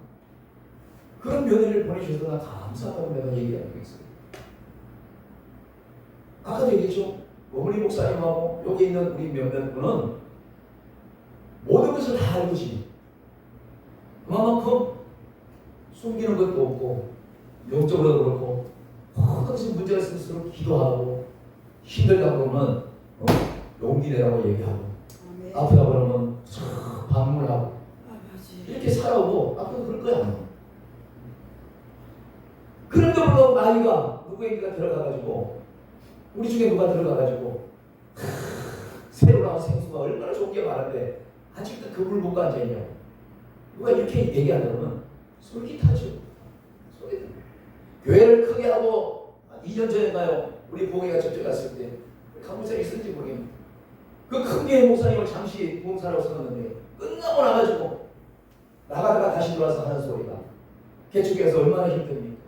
그런 며느리를 보내주셔서 난 감사하다고 내가 얘기하고 있어요. 아까도 얘기했죠. 어머니 목사님하고 여기 있는 우리 몇몇 분은 모든 것을 다 알고지. 그만큼 숨기는 것도 없고 영적으로도 그렇고 항상 문제가 있을수록 기도하고 힘들다 그러면 용기 내라고 얘기하고 아프다 그러면 방문하고 이렇게 살아오고 앞으로 그럴 거야. 그런데 물론 나이가 누구에게가 들어가가지고 우리 중에 누가 들어가가지고 새로 나온 생수가 얼마나 좋은 게 많은데 아직도 그 물 먹고 앉아있냐고 누가 이렇게 얘기하려면 솔깃하죠. 솔깃하죠. 교회를 크게 하고 2년 전인가요? 우리 보기가 저쪽 갔을 때 간부장이 있었는지 모르겠는데 그 큰 교회 목사님을 잠시 부흥사라고 썼는데 끝나고 나가지고 나가다가 다시 돌아서 하는 소리가 개축교회에서 얼마나 힘듭니까?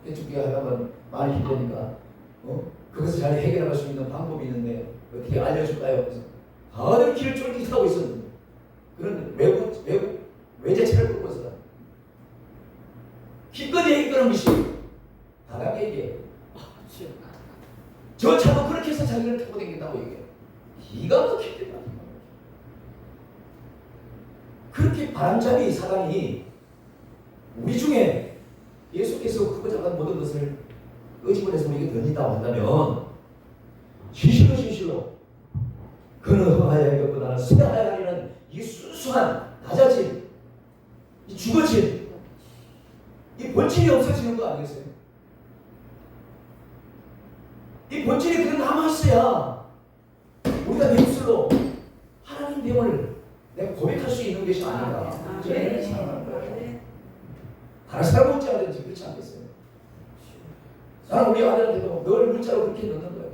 개축교회 하려면 많이 힘드니까 그것을 잘 해결할 수 있는 방법이 있는데 어떻게 알려줄까요? 그래서 다들 길을 쫄깃하고 있었는데 그런 외제차를 끌고 있어요. 기껏 얘기 끄는 것이 다르게 얘기해요. 저 차도 그렇게 해서 자기를 타고 다닌다고 얘기해요. 기가 막히게 그렇게 바람잡이 사단이 우리 중에 예수께서 크고 작은 모든 것을 끄집어내서 우리에게 던진다고 한다면 진실로 그는 흥하여야겠보다는 쇠하여야하는 이 순수한 낮아짐, 이 죽어짐, 이 본질이 없어지는 거 아니겠어요? 이 본질이 그냥 남아있어야 우리가 내 입술로 하나님 됨을 내가 고백할 수 있는 것이 아닌가. 사랑하는 거예요. 다른 사람 못지 않든지 그렇지 않겠어요? 나는 우리 아들한테도 늘 문자로 그렇게 넣는 거예요.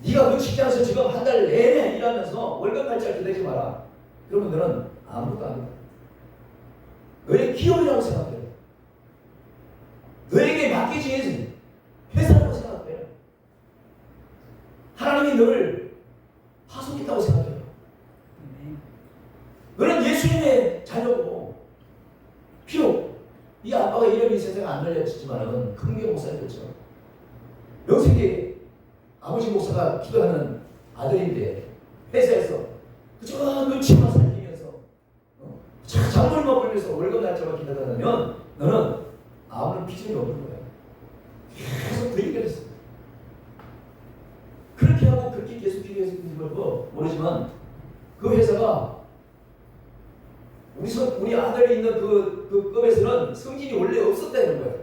네가 그 직장에서 지금 한 달 내내 일하면서 월급 날짜 기다리지 마라. 그러면 너는 아무것도 안 해. 너의 기업이라고 생각해. 너에게 맡겨진 회사라고 생각해. 하나님이 너를 파송했다고 생각해. 너는 예수님의 자녀고, 비록 이 아빠가 이름이 세상에 안 알려지지만은 큰교 목사님이죠. 명색이 아버지 목사가 기도하는 아들인데 회사에서 그저 눈치만 살피면서 장물만 벌면서 월급 날짜만 기다리면 너는 아무런 비전이 없는 거야. 계속 그 얘기를 했어. 그렇게 하고 그렇게 계속 기도해서 모르지만 그 회사가 우리 아들이 있는 그 급에서는 승진이 원래 없었다는 거예요.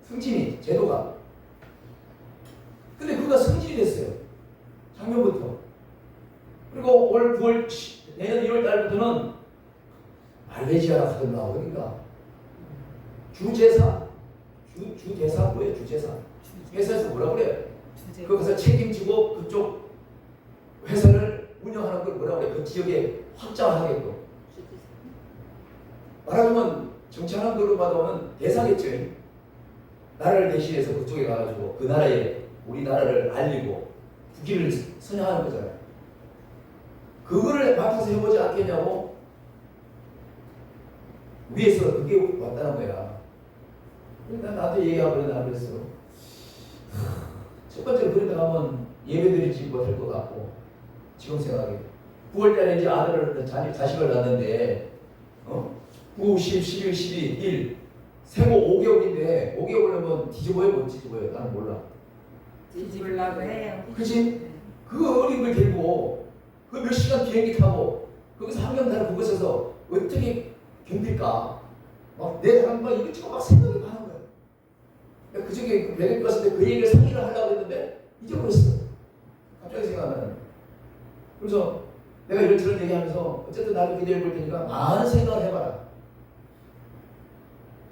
승진이 제도가. 근데 그가 승진이 됐어요. 작년부터. 그리고 올 9월, 내년 1월 달부터는 말레이시아라 하더라고. 그러니까 주대사 뭐예요? 주재사. 회사에서 뭐라 그래요? 거기서 책임지고 그쪽 회사를 운영하는 걸 뭐라 그래요? 그 지역에 확장하게끔. 말하자면 정치하는 걸로 봐도는 대사겠죠. 나라를 대신해서 그쪽에 가가지고 그 나라에 우리나라를 알리고 국기를 선양하는 거잖아요. 그거를 맡아서 해보지 않겠냐고 위에서 그게 왔다는 거야. 그러니까 나한테 얘기하고 나 그랬어. 첫 번째로 그러다 가면 예배드리지 못할 것 같고 지금 생각해. 9월달에 이제 아들을 자식을 낳는데 9, 10, 11, 12, 1 생후 5개월인데 5개월이면 뒤집어요 못 뒤집어요? 나는 몰라.
뒤집으려고 해요.
그치? 그 어린 걸 데리고 그 몇 시간 비행기 타고 거기서 한경달을 그곳에서 어떻게 견딜까? 막 내 사람 막 이것저것 막 생각이 많은 거야. 그 중에 그 배를 갔을 때 그 얘기를 상의를 하려고 했는데 잊어버렸어. 갑자기 생각나는. 그래서 내가 이런저런 얘기하면서 어쨌든 나도 기대해 볼 테니까 많은 생각을 해봐라.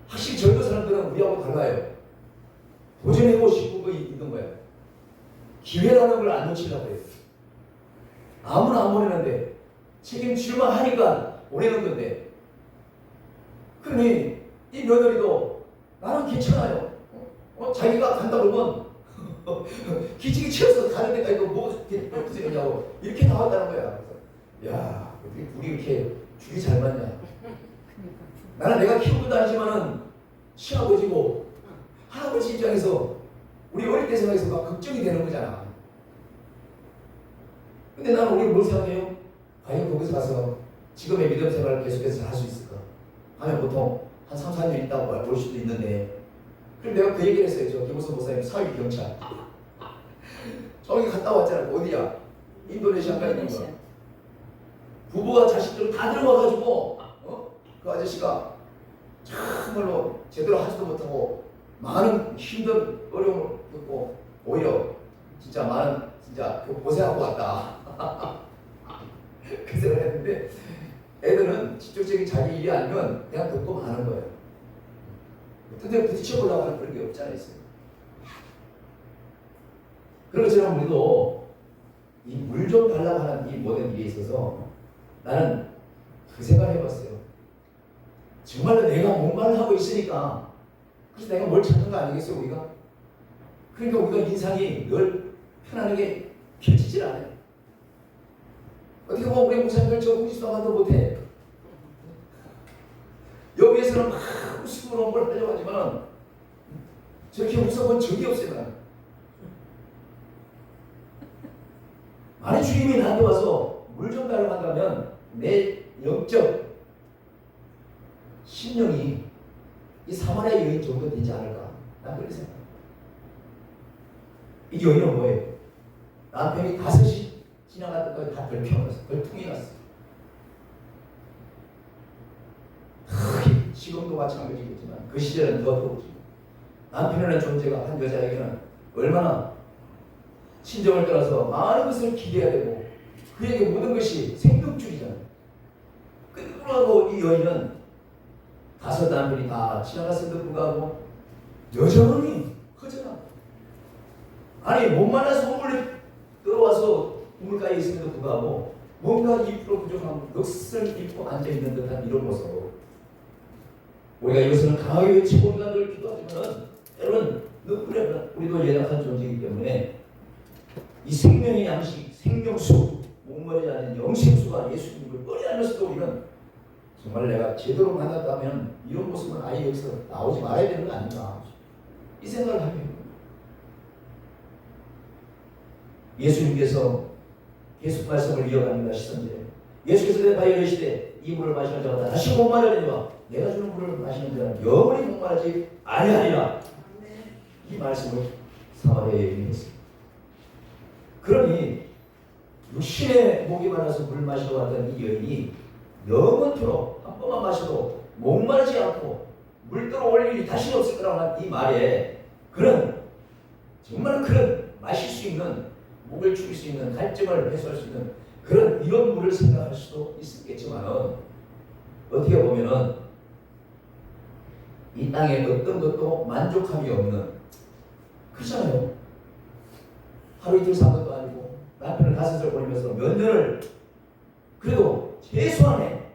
확실히 젊은 사람들은 우리하고 달라요. 도전해보고 싶은 거 있는 거예요. 기회라는 걸 안 놓치려고 해요. 아무나 안 보내는데 책임질만 하니까 보내는 건데 그러니 이 며느리도 나는 괜찮아요. 자기가 간다 그러면 기지개 채워서 가는 데까지 뭐 어떻게 되냐고 이렇게 나왔다는 거야. 그래서 야 어떻게 둘이 이렇게 줄이 잘 맞냐. 나는 내가 키우고 다니지만은 시아버지고 할아버지 입장에서 우리 어릴 때 생각해서 막 걱정이 되는 거잖아. 근데 나는 우리 뭘 생각해요? 과연 거기서 가서 지금의 믿음 생활을 계속해서 할 수 있을까? 하면 보통 한 3, 4년 있다고 볼 수도 있는데 그럼 내가 그 얘기를 했어요. 저 김우선 목사님 사회경찰 저기 갔다 왔잖아. 어디야? 인도네시아가 있는 거야. 부부와 자식들 다 들어와가지고 그 아저씨가 정말로 제대로 하지도 못하고 많은 힘든 어려움을 겪고 오히려 진짜 많은 진짜 고생하고 왔다. 그 생각을 했는데 애들은 직접적인 자기 일이 아니면 그냥 듣고 마는 거예요. 근데 부딪혀보려고 하는 그런 게 없지 않아 있어요. 그런 것처럼 우리도 이 물 좀 달라고 하는 이 모든 일에 있어서 나는 그 생각을 해봤어요. 정말로 내가 뭔가를 하고 있으니까 그래서 내가 뭘 찾는 거 아니겠어요 우리가? 그러니까 우리가 인상이 늘 편안하게 펼치질 않아요. 어떻게 보면 우리 목사님들 저 웃지도 만도 못해. 여기에서는 막 웃음으로 뭘 하려고 하지만 저렇게 웃어본 적이 없어요. 나는. 만약 주님이 나한테 와서 물 좀 달라고 한다면 내 영적 심령이 이 사마리아 여인 정도 되지 않을까? 난 그렇게 생각해요. 이 여인은 뭐예요? 남편이 5시 지나갔던 거에 다 들켜놨어. 걸통이 났어. 지금도 마찬가지겠지만 그 시절은 더 더우지. 남편이라는 존재가 한 여자에게는 얼마나 친정을 떠나서 많은 것을 기대해야 되고 그에게 모든 것이 생명줄이잖아요. 그러고 이 여인은 5 남편이 다 지나갔음에도 불구하고 여전히 허전하고 아니 못 만나서 우물에 들어와서 우물가에 있음에도 불구하고 뭔가 2% 부족한 넋을 입고 앉아있는 듯한 이런 모습. 우리가 이것을 강하게 외치고 우리가 늘 기도하지만 때로는 우리도 연약한 존재이기 때문에 이 생명의 양식, 생명수, 목마르지 않은 영생수가 예수님을 꺼내면서도 우리는 정말 내가 제대로 만났다면 이런 모습은 아예 여기서 나오지 말아야 되는 거 아닌가 이 생각을 하게 됩니다. 예수님께서 계속 말씀을 이어갑니다. 시선제 예수께서 대답하여 이르시되 이 물을 마시는 자가 다시 목마르리니와 내가 주는 물을 마시는 자는 영원히 목마르지 아니하리라. 이 말씀을 사마리아 여인이 했습니다. 그러니 육신의 목이 말라서 물 마시러 왔던 이 여인이 영원토록 한 번만 마셔도 목마르지 않고 물들어 올 일이 다시 없을 거라고 하는 이 말에 그런 정말 그런 마실 수 있는 목을 죽일 수 있는 갈증을 해소할 수 있는 그런 이런 물을 생각할 수도 있겠지만 어떻게 보면은 이 땅에 어떤 것도 만족함이 없는 그렇잖아요. 하루 이틀 산 것도 아니고 남편을 가슴을 보내면서 몇 년을 그래도 최소한의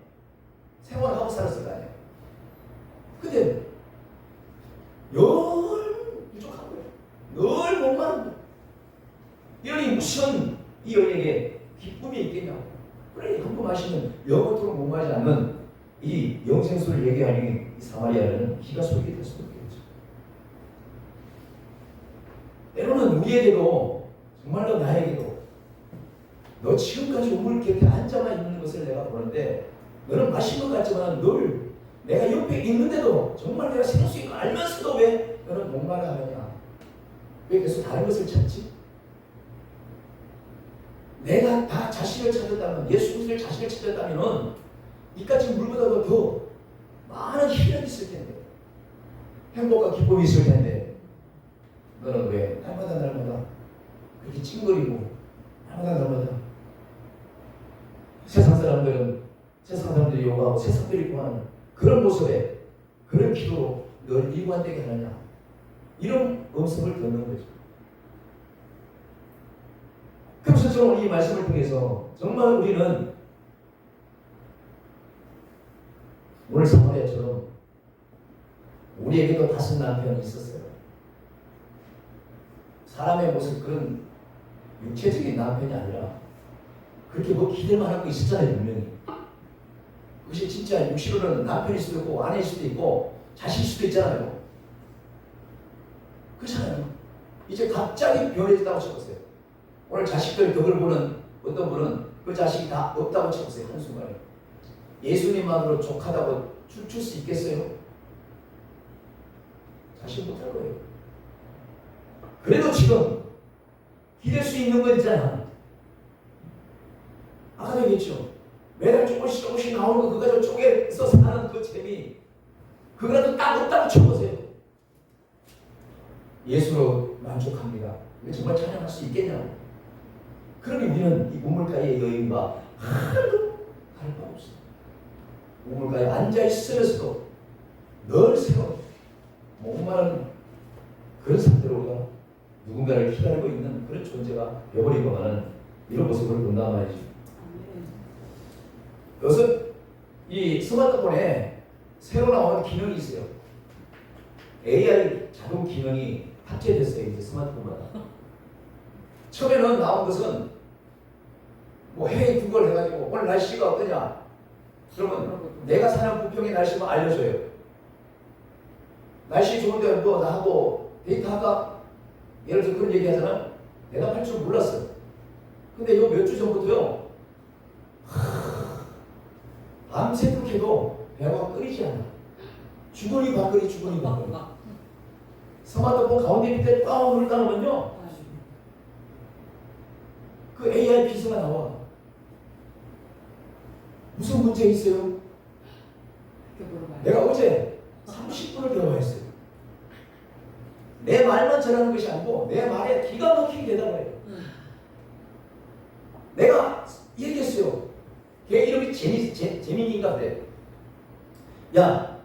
생활을 하고 살았을 거 아니에요. 근데 늘 부족한 거예요. 늘 목마른 거예요. 이러니 무슨 이 여인에게 기쁨이 있겠냐고. 그래 한 번 마시면 영원토록 목마르지 않는 이 영생수를 얘기하니 이 사마리아는 기가 소리게 될 수도 있겠죠. 때로는 우리에게도 정말로 나에게도 너 지금까지 우물 곁에 앉아만 있는 것을 내가 보는데 너는 마신 것 같지만 늘 내가 옆에 있는데도 정말 내가 생길 수 있고 알면서도 왜 너는 목마르 하느냐. 왜 계속 다른 것을 찾지? 내가 다 자신을 찾았다면 예수 그리스도의 자신을 찾았다면 이까지 물보다도 더 많은 희락이 있을 텐데 행복과 기쁨이 있을 텐데 너는 왜 날마다 그렇게 찡거리고 날마다 세상 사람들이 요구하고 세상들이 구하는 그런 모습에 그런 기도로 널 일관되게 하느냐 이런 음성을 듣는 거죠. 그래서 저는 이 말씀을 통해서 정말 우리는 오늘 사마리아처럼 우리에게도 5 남편이 있었어요. 사람의 모습 그런 육체적인 남편이 아니라 그렇게 뭐 기대만 하고 있었잖아요. 분명히 그것이 진짜 육신으로는 남편일 수도 있고 아내일 수도 있고 자식일 수도 있잖아요. 그렇잖아요. 이제 갑자기 변해졌다고 쳐보세요. 오늘 자식들 덕을 보는 어떤 분은 그 자식이 다 없다고 쳐보세요. 한순간에 예수님만으로 족하다고 춤출 수 있겠어요? 자신 못할 거예요. 그래도 지금 기댈 수 있는 건 있잖아. 아까도 얘기했죠. 매달 조금씩 나오는 거 그거 쪼개서 사는 그 재미 그거라도 딱 없다고 쳐보세요. 예수로 만족합니다. 이거 정말 찬양할 수 있겠냐고. 그러니 우리는 이 우물가의 여인과 하나도 다를 바 없어요. 우물가에 앉아있으면서도 늘 새로운 목마른 그런 상태로 우리가 누군가를 기다리고 있는 그런 존재가 되어버리고는 이런 모습을 본단 말이죠. 이것은 이 스마트폰에 새로 나온 기능이 있어요. AI 자동 기능이 탑재됐어요. 이제 스마트폰마다. 처음에는 나온 것은 뭐 헤이 구글 해가지고 오늘 날씨가 어떠냐? 그러면 내가 사는 부평의 날씨만 알려줘요. 날씨 좋은데 뭐 나하고 데이트할까? 예를 들어 그런 얘기 하잖아. 대답할 줄 몰랐어요. 근데 이거 몇 주 전부터요. 밤새도록 해도 배가 끓이지 않아. 주거니 밥거리 주거니 밥거리. 스마트폰 가운데 밑에 꽉 물을 따르면요. 그 AI 비서가 나와. 무슨 문제 있어요? 내가 어제 30분을 대화했어요. 내 말만 전하는 것이 아니고 내 말에 기가 막히게 대답을 해요. 내가 얘기했어요. 걔 이름이 재민이인가 그래. 야,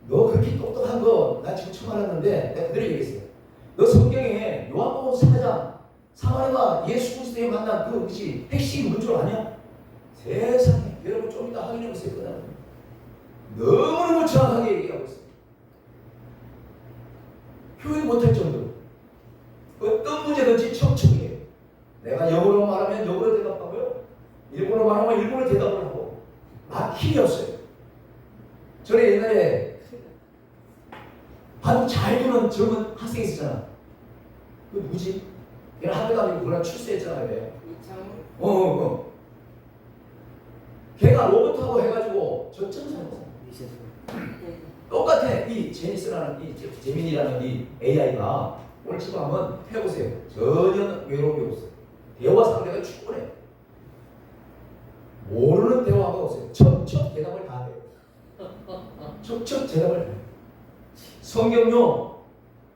너 그렇게 똑똑한 거 나 지금 처음 알았는데 내가 그대로 얘기했어요. 너 성경에 요한복음 4장 사마리아 예수 그리스도에 만난 그것이 핵심이 뭔 줄 아냐? 세상에 여러분 좀 이따 확인해 보세요. 너무너무 정확하게 얘기하고 있어요. 표현 못할 정도로 어떤 문제든지 척척이에요. 내가 영어로 말하면 영어로 대답하고요. 일본어로 말하면 일본어로 대답을 하고 막힘이 없어요. 저는 옛날에 바로 잘 두는 젊은 학생이 있었잖아. 그 누구지? 걔는 학교도 아니고 그냥 출세했잖아요. 걔가 로봇하고 해가지고 저점사였어. 똑같아. 이 제니스라는 이 재민이라는 이 AI가 오늘 집에 한번 해보세요. 전혀 외로움이 없어요. 대화 상대가 충분해. 모르는 대화가 없어요. 척척 대답을 다 해요. 척척 대답을 해요. 성경요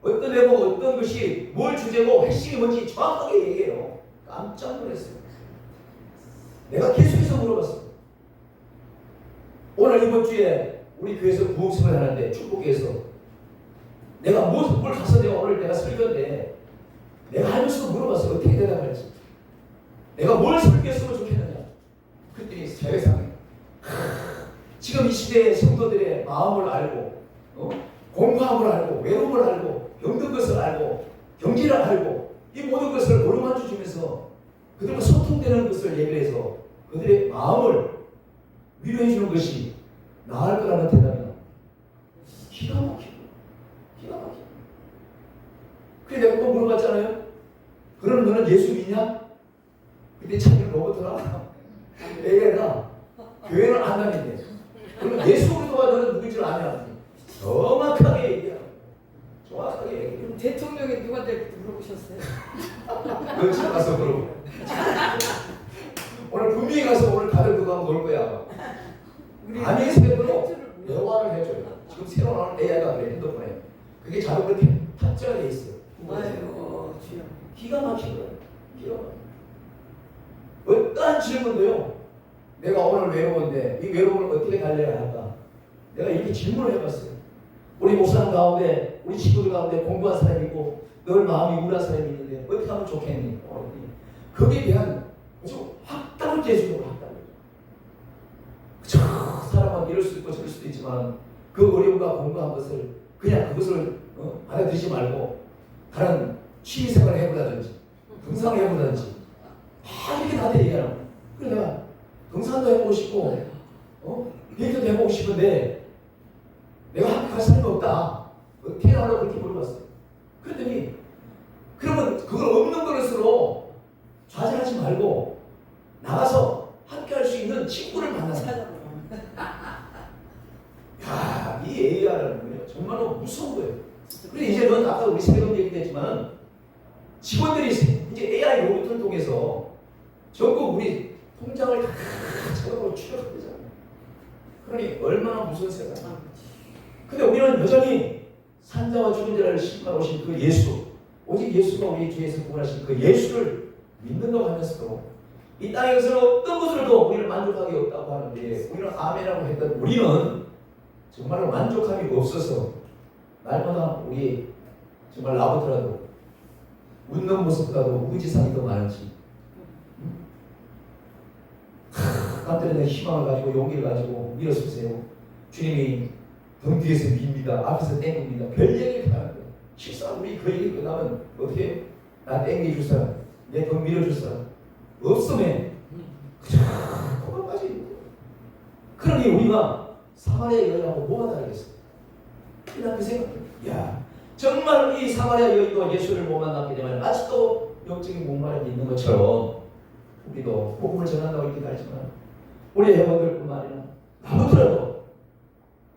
어떤 내용 어떤 것이 뭘 주제고 핵심이 뭔지 정확하게 얘기해요. 깜짝 놀랐어요. 내가 계속해서 물어봤어요. 오늘 이번 주에 우리 교회에서 부흥성을 하는데 축복교회에서 내가 뭘 가서 내가 설교인데 내가 하면서 물어봤어요. 어떻게 대답할지. 내가 뭘 설교했으면 좋겠느냐. 그랬더니 세상에 지금 이 시대의 성도들의 마음을 알고 공부함을 알고 외로움을 알고 병든 것을 알고 경기를 알고 이 모든 것을 어루만져 주면서 그들과 소통되는 것을 얘기해서 그들의 마음을 위로해 주는 것이 나을 거라는 대답이 나옵니다. 기가 막히고 기가 막히고. 그래 내가 또 물어봤잖아요. 그럼 너는 예수 믿냐? 근데 자기는 로봇이라 얘가 교회를 안 다닌대. 그러면 예수 그리스도가 너는 누구인 줄 아냐? 정확하게 얘기하고 정확하게 얘기해요.
그럼 대통령이 누가 될지 물어보셨어요?
너 집에 가서 물어보. 오늘 분명히 가서 오늘 다들 그거 하고 놀 거야. 아니 새로 대화를 해줘요. 지금 새로 나온 AI가 그래 핸드폰에. 그게 자동으로 탑재가 돼 있어요.
아이고 주여.
기가 막힌 거예요. 기가 막힌. 어떠한 질문도요. 내가 오늘 외로운데 이 외로움을 어떻게 달래야 할까? 내가 이렇게 질문을 해봤어요. 우리 목사님 가운데 우리 친구들 가운데 공부한 사람이 있고 늘 마음이 우울한 사람이 있는데 어떻게 하면 좋겠니? 거기에 대한 아주 확답을 제시하고 확답을. 저 사람은 이럴 수도 있고 저럴 수도 있지만 그 어려움과 공부한 것을 그냥 그것을 받아들이지 말고 다른 취미생활을 해보다든지 등산을 해보다든지 다 이렇게 나한테 얘기하라고. 그래 내가 등산도 해보고 싶고 데이트도 해보고 싶은데 내가 학교 갈 사람이 없다. 어떻게 하려고 그렇게 물어봤어요. 그랬더니 그러면 그걸 없는 것으로 좌절하지 말고 나가서 함께 할 수 있는 친구를 만나서 야, 이 AI라는 거요 정말로 무서운 거예요. 그런데 이제는 아까 우리 세금 얘기도 했지만 직원들이 이제 AI 로봇을 통해서 전국 우리 통장을 다 자동으로 출력하잖아요. 그러니 얼마나 무서운 세상. 근데 우리는 여전히 산자와 죽은 자를 심판하신 그 예수, 오직 예수가 우리 죄에서 구원하신 그 예수를 믿는다고 하면서도 이 땅에서는 어떤 것으로도 우리를 만족하기 없다고 하는데 우리는 아멘이라고 했던 우리는 정말로 만족함이 없어서 날마다 우리 정말 나보더라도 웃는 모습보다도 우지상이 더 많은지 깜짝이야 희망을 가지고 용기를 가지고 밀어서세요. 주님이 등 뒤에서 밉니다. 앞에서 땡깁니다. 별 얘기를 하는 거예요. 식사 우리 그 얘기 끝나면 어떻게 나 땡겨줄 사람, 내 등 밀어줄 사람 없으면 그만 빠지는 거예요. 그러니 우리가 사마리아 여인하고 뭐가 다르겠어요? 그냥 그 생각이에요. 야, 정말 이 사마리아 여인도 예수를 못 만났기 때문에 아직도 영적인 목마름이 있는 것처럼 우리도 복음을 전한다고 이렇게 가르치지만 우리 회원들뿐만 아니라 나보더라도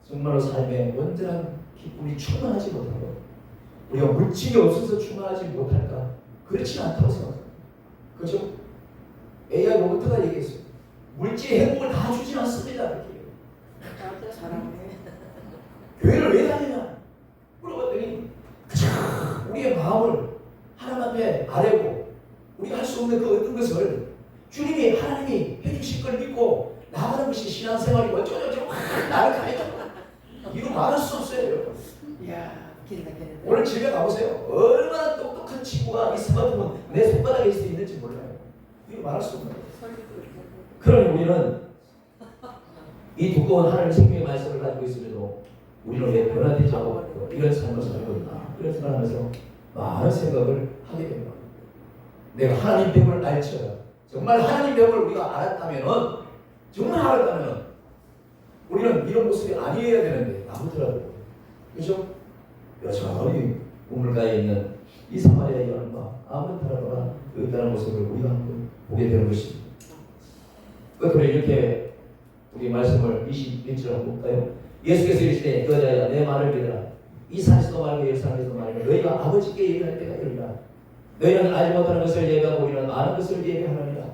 정말로 삶에 온전한 기쁨이 충만하지 못하고 우리가 물질이 없어서 충만하지 못할까? 그렇지 않다고 생각합니다. 그렇죠? AI 로버트가 얘기했어요. 물질이 행복을 다 주지 않습니다. 이렇게.
나한테 잘하네.
교회를 왜 다니냐? 물어봤더니 우리의 마음을 하나님 앞에 아뢰고 우리가 할 수 없는 그 어떤 것을 주님이 하나님이 해주실 걸 믿고 나가는 것이 신앙생활이고 어쩌고저쩌고 나를 가르쳐 이루 말할 수 없어요. 여러분.
이야, 길다.
오늘 집에 가보세요. 얼마나 똑똑한 친구가 이 스마트폰 내 손바닥에 있을 수 있는지 몰라요. 이루 말할 수 없는 거예요. 그러니 우리는 이 두꺼운 하나님의 생명의 말씀을 가지고 있음에도 우리는 왜 변화되지 않고 이런 삶을 살고 있나 이런 생각을 하면서 많은 생각을 하게 됩니다. 내가 하나님 뱀을 알쳐야 정말 하나님 뱀을 우리가 알았다면은 정말 알았다면 우리는 이런 모습이 아니어야 되는데 아무더라도 그죠? 여전히 우물가에 있는 이 사마리아 여인과 아무 사람과 있다는 모습을 우리가 한번 보게 되는 것입니다. 끝으로 이렇게 우리 말씀을 21절 한번 볼까요? 예수께서 이르시되 여자야 내 말을 믿으라. 이 산에서도 말고 이 산에서도 말고 너희가 아버지께 얘기할 때가 이르리라. 너희는 알지 못하는 것을 얘기하고 우리는 아는 것을 얘기하느니라.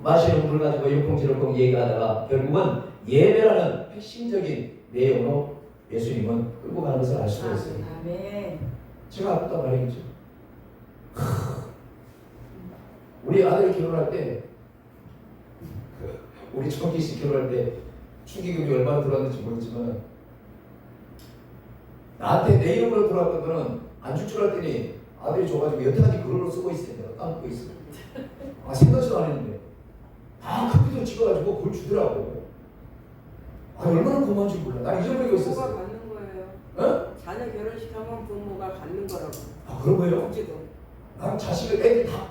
마시는 물 가지고 일콩지를콩 얘기하다가 결국은 예배라는 핵심적인 내용으로 예수님은 끌고 가는 것을 알 수가 있어요.
아멘.
제가 아까 말했죠. 우리 아들이 결혼할 때 우리 청기 씨 결혼할 때 축의금이 얼마나 들어왔는지 모르지만 나한테 내 이름으로 들어왔던 거는 안 줄 줄 알았더니 아들이 줘가지고 여태까지 그걸로 쓰고 있어요. 내가 까먹고 있어요. 생각지도 안 했는데 컴퓨터 찍어가지고 그걸 주더라고. 얼마나 고마운 줄 몰라. 난 잊어버리고
부모가
있었어.
갖는 거예요.
어?
자녀 결혼식 하면 부모가 갖는 거라고.
그런 거예요?
어찌도.
난 자식을 애들 다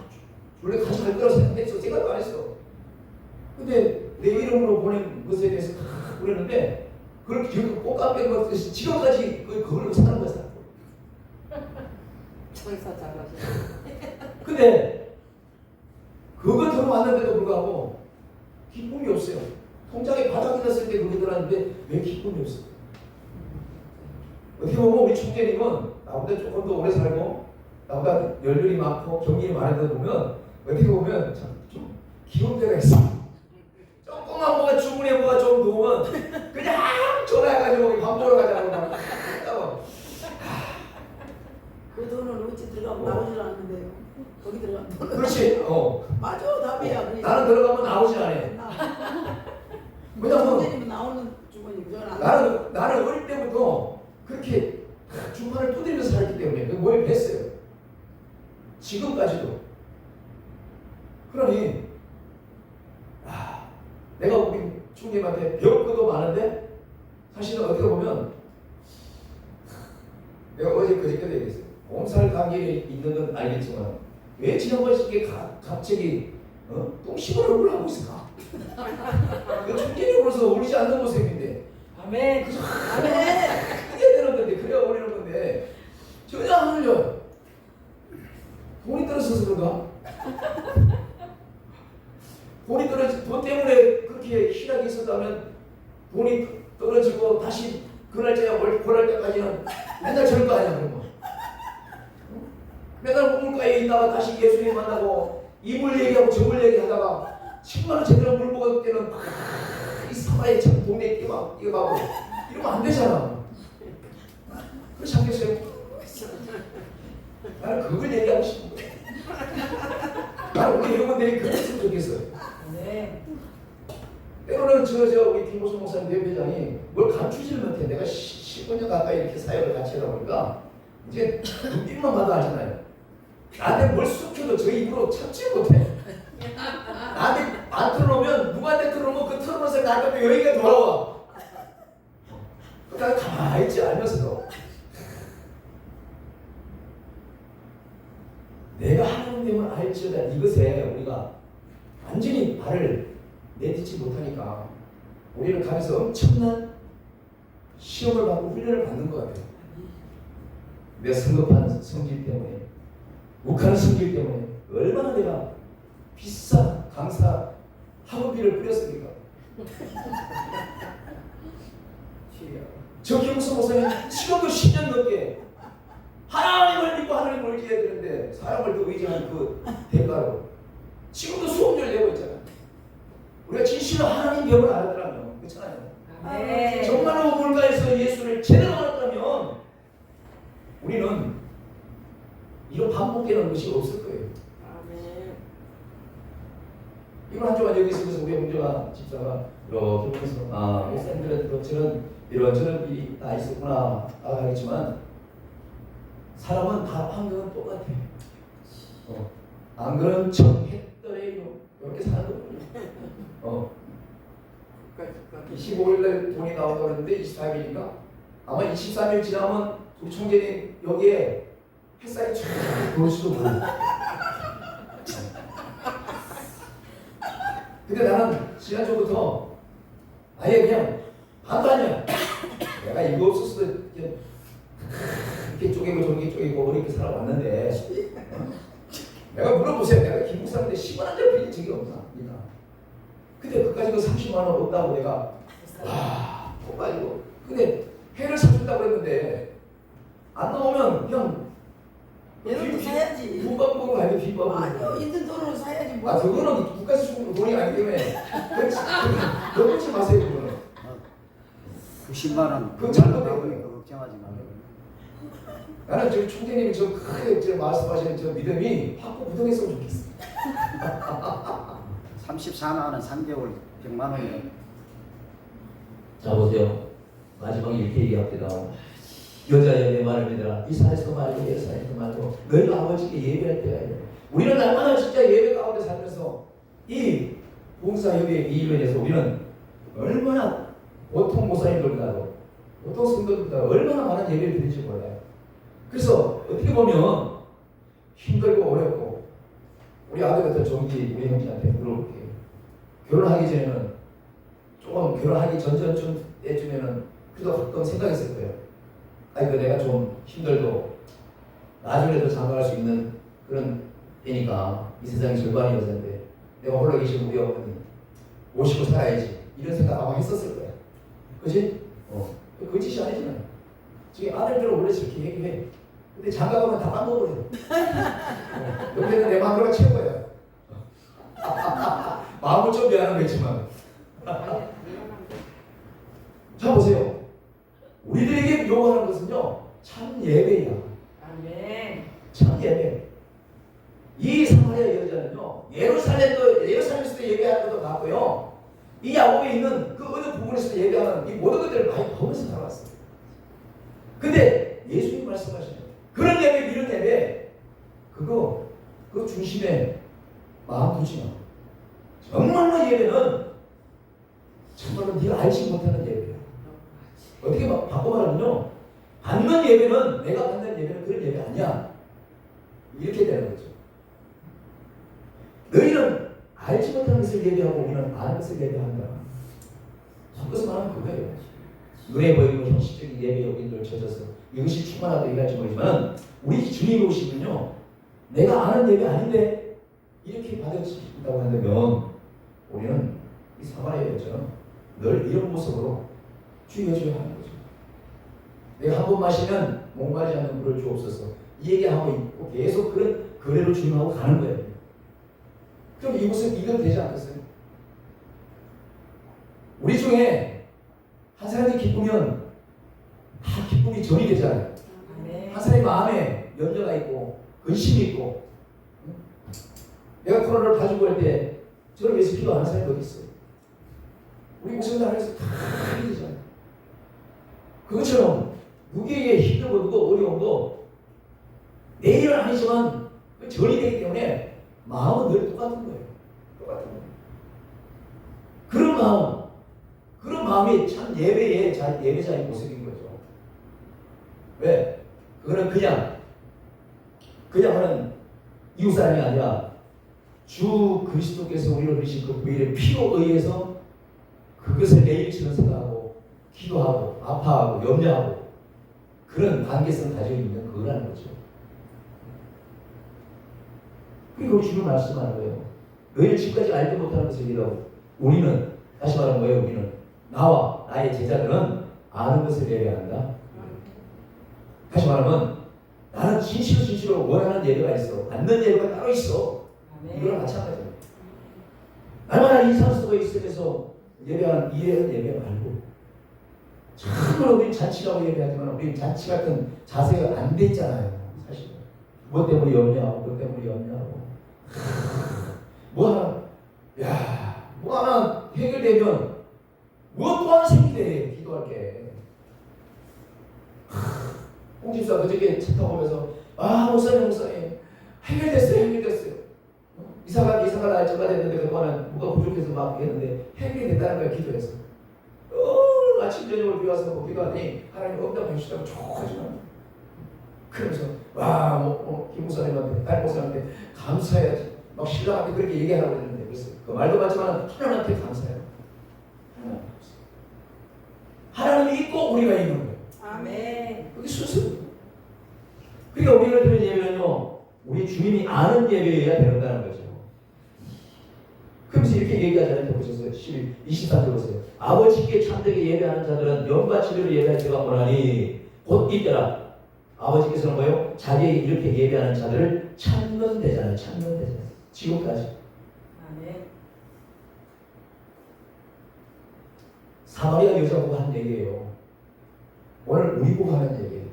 원래 가져갈 거라고 생각했어. 생각도 안 했어. 근데 내 이름으로 보낸 것에 대해서 다 그랬는데 그걸 기억 꼭 깜빡 먹듯이 지금까지 그걸로 사는 거야.
장사 잘하셔.
근데 그거 들어왔는데도 불구하고 기쁨이 없어요. 통장에 바닥이 났을 때 그거 들어왔는데 왜 기쁨이 없어? 어떻게 보면 우리 총재님은 나보다 조금 더 오래 살고 나보다 연륜이 많고 경력이 많은 거 보면 어떻게 보면 좀 기운대가 있어. 조금만 뭐가 주문에 뭐가 좀 놓으면 그냥 전화해가지고 밥 먹으러 가자고 막 한다고.
그 돈은 어찌 들어가면 나오질 않는데요. 거기 들어가면 돈.
그렇지.
맞아, 답이야.
나는 들어가면 나오지 않아. 왜냐면
선생님은 나오는 주머니 그건 안
나는 어릴 때부터 그렇게 주문을 두드리면서 살았기 때문에 그 뭐에 뵀어요. 지금까지도. 그러니 내가 우리 총님한테 배울 것도 많은데 사실은 어떻게 보면 내가 어제 그저께도 얘기했어요. 몸살 감기에 있는 건 알겠지만 왜 지난번에 이렇게 갑자기 똥심을 얼굴 하고 있을까? 그 총재님으로서 어울리지 않는 모습인데
아멘.
아멘. 그게 되는 건데 그래야 어울리는 건데 전혀 안 어울려. 돈이 떨어져서 그런가? 돈 때문에 그렇게 희락이 있었다면 돈이 떨어지고 다시 그 날짜에 월할 때까지는 맨날 저럴 거 아니야. 그런 거. 맨날 우물가에 있다가 다시 예수님 만나고 이물 얘기하고 저물 얘기하다가 정말 제대로 물 먹을 때는 이 사마리아 참 동네에 뛰어가고 이러면 안 되잖아. 그렇지 않겠어요? 나는 그걸 얘기하고 싶은 거야. 나는 우리 회원들이 그랬으면 좋겠어요.
네.
때로는 우리 김보수 목사님 대표장이 뭘 감추지를 못해. 내가 15년 가까이 이렇게 사역을 같이 하다 보니까 이제 눈빛만 봐도 알잖아요. 나한테 뭘 쑥혀도 저 입으로 참지 못해. 나한테 안 틀어놓으면 누구한테 틀어놓으면 그 틀어놓은 날 때문에 여기가 돌아와. 그러니까 가만히 있지 알면서도 내가 하나님 됨을 알지어다 이것에 우리가 완전히 발을 내딛지 못하니까 우리는 가면서 엄청난 시험을 받고 훈련을 받는 것 같아요. 내가 성급한 성질 때문에, 욱하는 성질 때문에 얼마나 내가 비싼 강사 학원비를 뿌렸습니까? 저 김무성 목사님 지금도 10년 넘게 하나님을 믿고 하나님을 의지해야 되는데 사람을 또 의지하는 그 대가로 지금도 수업료를 내고 있잖아요. 우리가 진실로 하나님 병을 알았더라면 그렇잖아요.
네.
정말로 물가에서 예수를 제대로 알았다면 우리는 이런 반복되는 것이 없을 거예요.
아멘.
이걸 한 주간 여기 있으면서 우리 홍조가 집사가 이렇게 보면서 목사님들은 저런 이런저런 일이 다 있었구나 하겠지만 사람은 다 환경은 똑같아요. 안 그런 척 했더래요. 이렇게 사는 거거든요. 25일날 돈이 나온다고 그랬는데 24일이니까 아마 23일 지나면 우리 총재님 여기에 햇살이 쫙 들어올지도 몰라요. 근데 나는 지난주부터 아예 그냥 반반이야. 내가 이거 없었어도 이렇게 쪼개고 저렇게 쪼개고 이렇게 살아왔는데 내가 물어보세요. 내가 김국사한테 10만 원짜리 빌린 적이 없습니다. 근데 그까지 그 30만 원 없다고 내가 와 뽑아지고 근데 회를 사준다고 했는데 안 나오면 그냥
얘는 사야지.
비밥 먹으러 가야 돼. 비밥
아니요, 있는 돈으로 사야지. 뭐.
그거는 국가에서 주는 돈이 아니기 때문에 그러지 마세요. 그거는
90만 원.
그거 잘못된
나오니까 걱정하지 말고.
나는 저 총재님이 저 크게 저 말씀하시는 저 믿음이 확고 무동했으면 좋겠어.
34만 원 3개월 100만 원이요.
자 보세요. 마지막에 이렇게 얘기합니다. 여자 예배 말을 믿어라. 이 산에서 말고 이 산에서 말고 너희가 아버지께 예배할 때가 있다. 우리는 얼마나 진짜 예배 가운데 살면서 이 봉사 예배 이 일로 인해서 우리는 얼마나 보통 목사님들보다도 보통 성도들보다 얼마나 많은 예배를 드릴지 몰라요. 그래서 어떻게 보면 힘들고 어렵고 우리 아들 같은 종기 우리 형제한테 물어볼게요. 결혼하기 전에는 조금 결혼하기 전전쯤 때쯤에는 그래도 가끔 생각했을 거예요. 아이고 내가 좀 힘들도 나중에도 장가갈 수 있는 그런 때니까 이 세상의 절반이 여자인데 내가 홀로 계신 우리 어머니 모시고 살아야지 이런 생각 아마 했었을 거야. 그지? 거짓이 아니잖아요. 지금 아들들은 원래 저렇게 얘기해. 근데 장가가면 다 까먹어버려. 여기는 내 마음으로가 최고야. 마음은 좀 미안한 거지만. 자 보세요. 우리들에게 요구하는 것은요 참 예배야.
아멘.
참 예배. 이 사마리아 여자는요 예루살렘에서도 예배하는 것도 같고요. 이 야곱에 있는 그 어느 부분에서도 예배하는 이 모든 것들을 많이 보면서 살아왔어요. 근데 예수님 말씀하시는 그런 예배 이런 예배 그거 그 중심에 마음 두지 마. 정말로 예배는 정말로 네가 알지 못하는 예배야. 어떻게 바꿔 말하면요 받는 예배는 내가 받는 예배는 그런 예배 아니야. 이렇게 되는 거죠. 너희는 알지 못하는 것을 예배하고 우리는 아는 것을 예배한다. 섞어서 말하면 그거예요. 눈에 보이고 형식적인 예배 여기들 젖어서 이것이 충만하다 얘기할지 모르지만 우리 주님이 오시면요 내가 아는 예배 아닌데 이렇게 받아들인다고 한다면 우리는 이 사마리아 여자처럼 늘 이런 모습으로 주여줘야 하는 거죠. 내가 한 번 마시면 목마르지 않는 물을 주옵소서 이 얘기하고 있고 계속 그런 거래를 주문하고 가는 거예요. 그럼 이 모습 이대로 되지 않겠어요? 우리 중에 한 사람이 기쁘면 다 기쁨이 전이 되잖아요. 한 사람이 마음에 염려가 있고 근심이 있고 내가 코로나를 봐주고 할 때 저를 위해서 기도하는 사람이 어디 있어요? 우리 목사님들 안에서 다 힘들잖아요. 그것처럼 누구에게 힘들고 누구 어려움도 내일은 아니지만 그 전이 되기 때문에 마음은 늘 똑같은 거예요. 똑같은 거예요. 그런 마음이 참 예배자의 모습인 거죠. 왜? 그거는 그냥 하는 이웃 사람이 아니라 주 그리스도께서 우리를 흘리신 그 보혈의 피로 의해서 그것을 내 일처럼 생각하고 기도하고 아파하고 염려하고 그런 관계성 가지고 있는 그거라는 거죠. 그리고 주는 말씀하는 거예요. 너희를 지금까지 알지 못하는 것을 얘기하고 우리는 다시 말하는 거예요. 우리는 나와 나의 제자들은 아는 것을 예배한다. 다시 말하면 나는 진실로 원하는 예배가 있어. 받는 예배가 따로 있어. 이거랑 마찬가지예요. 날마다 인상 속에 있으면서 예배하는 예배 말고 참으로 우리 잔치라고 예배하지만 우리 잔치 같은 자세가 안 돼 있잖아요. 사실 뭐 때문에 염려하고 뭐 하나 해결되면 무엇 또 하나 생기대. 기도할 게 홍집사 그저께 차 타고 오면서 목사님 해결됐어요. 이사가 날짜가 됐는데 그동안은 뭐가 부족해서 막 했는데 해결됐다는 거야. 기도해서 아침 저녁을 비와서 기도하니 하나님 응답해 주시다고 좋아하지만 그러면서 김 목사님한테 딸 목사님한테 감사해야지 막 신랑한테 그렇게 얘기하라고 했는데 그래서 그 말도 맞지만 하나님한테 감사해요. 하나님이 있고 우리가 있는 거예요.
아멘.
그게 순수. 그러니까 우리가 드리는 예배는요, 우리 주님이 아는 예배여야 된다는 거죠. 그러면서 이렇게 얘기하잖아요. 보셔서 23절 보세요. 아버지께 참되게 예배하는 자들은 영과 진리로 예배할 때가 오나니 곧 이때라. 아버지께서는 뭐예요? 자기에게 이렇게 예배하는 자들을 찾는 데잖아요. 지금까지.
아멘.
사마리아 여자 보고 한 얘기예요. 오늘 우리 보고 하는 얘기예요.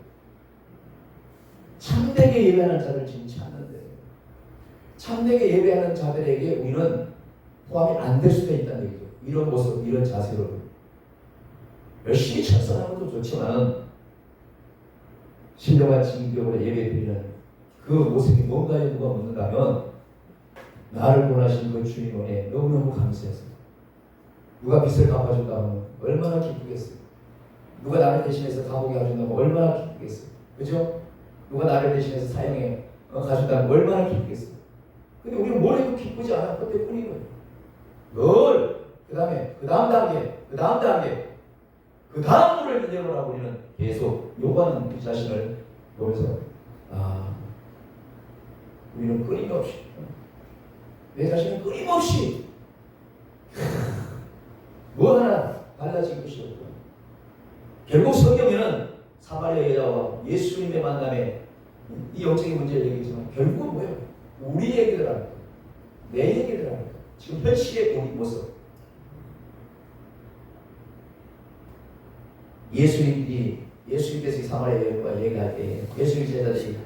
참되게 예배하는 자를 지금 찾는데 참되게 예배하는 자들에게 우리는 포함이 안 될 수도 있다는 얘기죠. 이런 모습, 이런 자세로 열심히 찬송하는 것도 좋지만 신령한 진격으로 예배드리는 그 모습이 뭔가에 누가 묻는다면 나를 보내신 그 주님께 너무너무 감사해서 누가 빚을 갚아준다면 얼마나 기쁘겠어요. 누가 나를 대신해서 감옥에 가준다면 얼마나 기쁘겠어요. 그죠? 누가 나를 대신해서 사형에 가준다면 얼마나 기쁘겠어요. 근데 우리는 뭘 해도 기쁘지 않아. 그때뿐인 거예요. 늘 그 다음 단계 그 다음 문을 내려오라고 우리는 계속 요구하는 우리 자신을 보면서 우리는 끊임없이 내 자신은 끊임없이 뭐 하나 달라진 것이 없고 결국 성경에는 사마리아 여자와 예수님의 만남에 이 영적인 문제를 얘기했지만 결국은 뭐예요? 우리 얘기를 하는 거예요. 내 얘기를 하는 거예요. 지금 현실의 우리 모습. 예수님께서 사마리아 여자와 얘기할 때 예수님 제자들이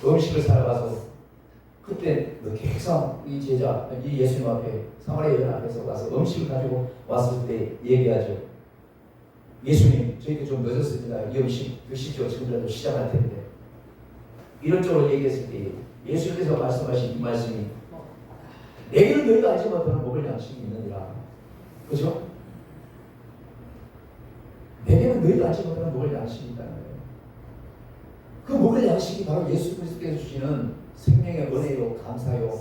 음식을 사러 가서 그때 계속 이 예수님 앞에 사마리아 여자 앞에서 와서 음식을 가지고 왔을 때 얘기하죠. 예수님, 저희도 좀 늦었습니다. 이 음식 드시죠. 지금이라도 시작할 텐데. 이런 쪽으로 얘기했을 때 예수님께서 말씀하신 이 말씀이 내게는 너희가 알지 못하는 먹을 양식이 있느니라. 그죠? 내게는 너희가 알지 못하는 먹을 양식이 있다는 거예요. 그 먹을 양식이 바로 예수 그리스도께서 주시는 생명의 은혜요, 감사요,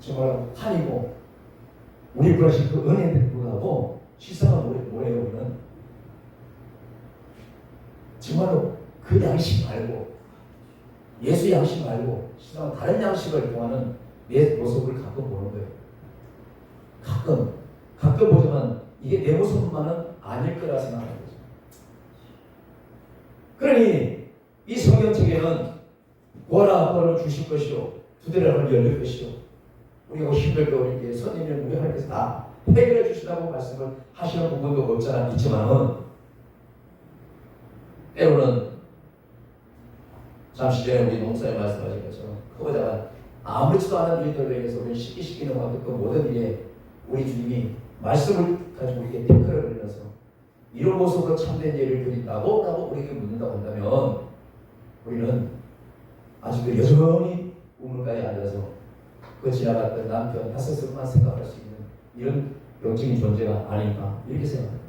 정말 환이고 우리 그러신 그 은혜에 불구하고 실상은 뭐예요? 우리는 정말로 그 양식 말고 예수 양식 말고 실상은 다른 양식을 통하는 내 모습을 가끔 보는 거예요. 가끔 보지만 이게 내 모습만은 아닐 거라 생각하는 거죠. 그러니 이 성경책에는 구하라 구하라 주실 것이요 두드려라 열릴 것이요 우리가 힘들게 어릴 때 선생님을 우리 하나님께서 다 해결해 주시라고 말씀을 하시는 부분도 없잖아 있지만은 때로는 잠시 전에 우리 농사에 말씀하신 것처럼 그보다가 아무렇지도 않은 일들로 인해서 우리를 시키는 그 모든 일에 우리 주님이 말씀을 가지고 우리에게 태클을 걸면서 이런 모습으로 참된 예를 드린다고 라고 우리에게 묻는다고 한다면 우리는 아직도 여전히 우물가에 앉아서 그 지나갔던 남편 5명만 생각할 수 있는 이런 영적인 존재가 아닌가 이렇게 생각합니다.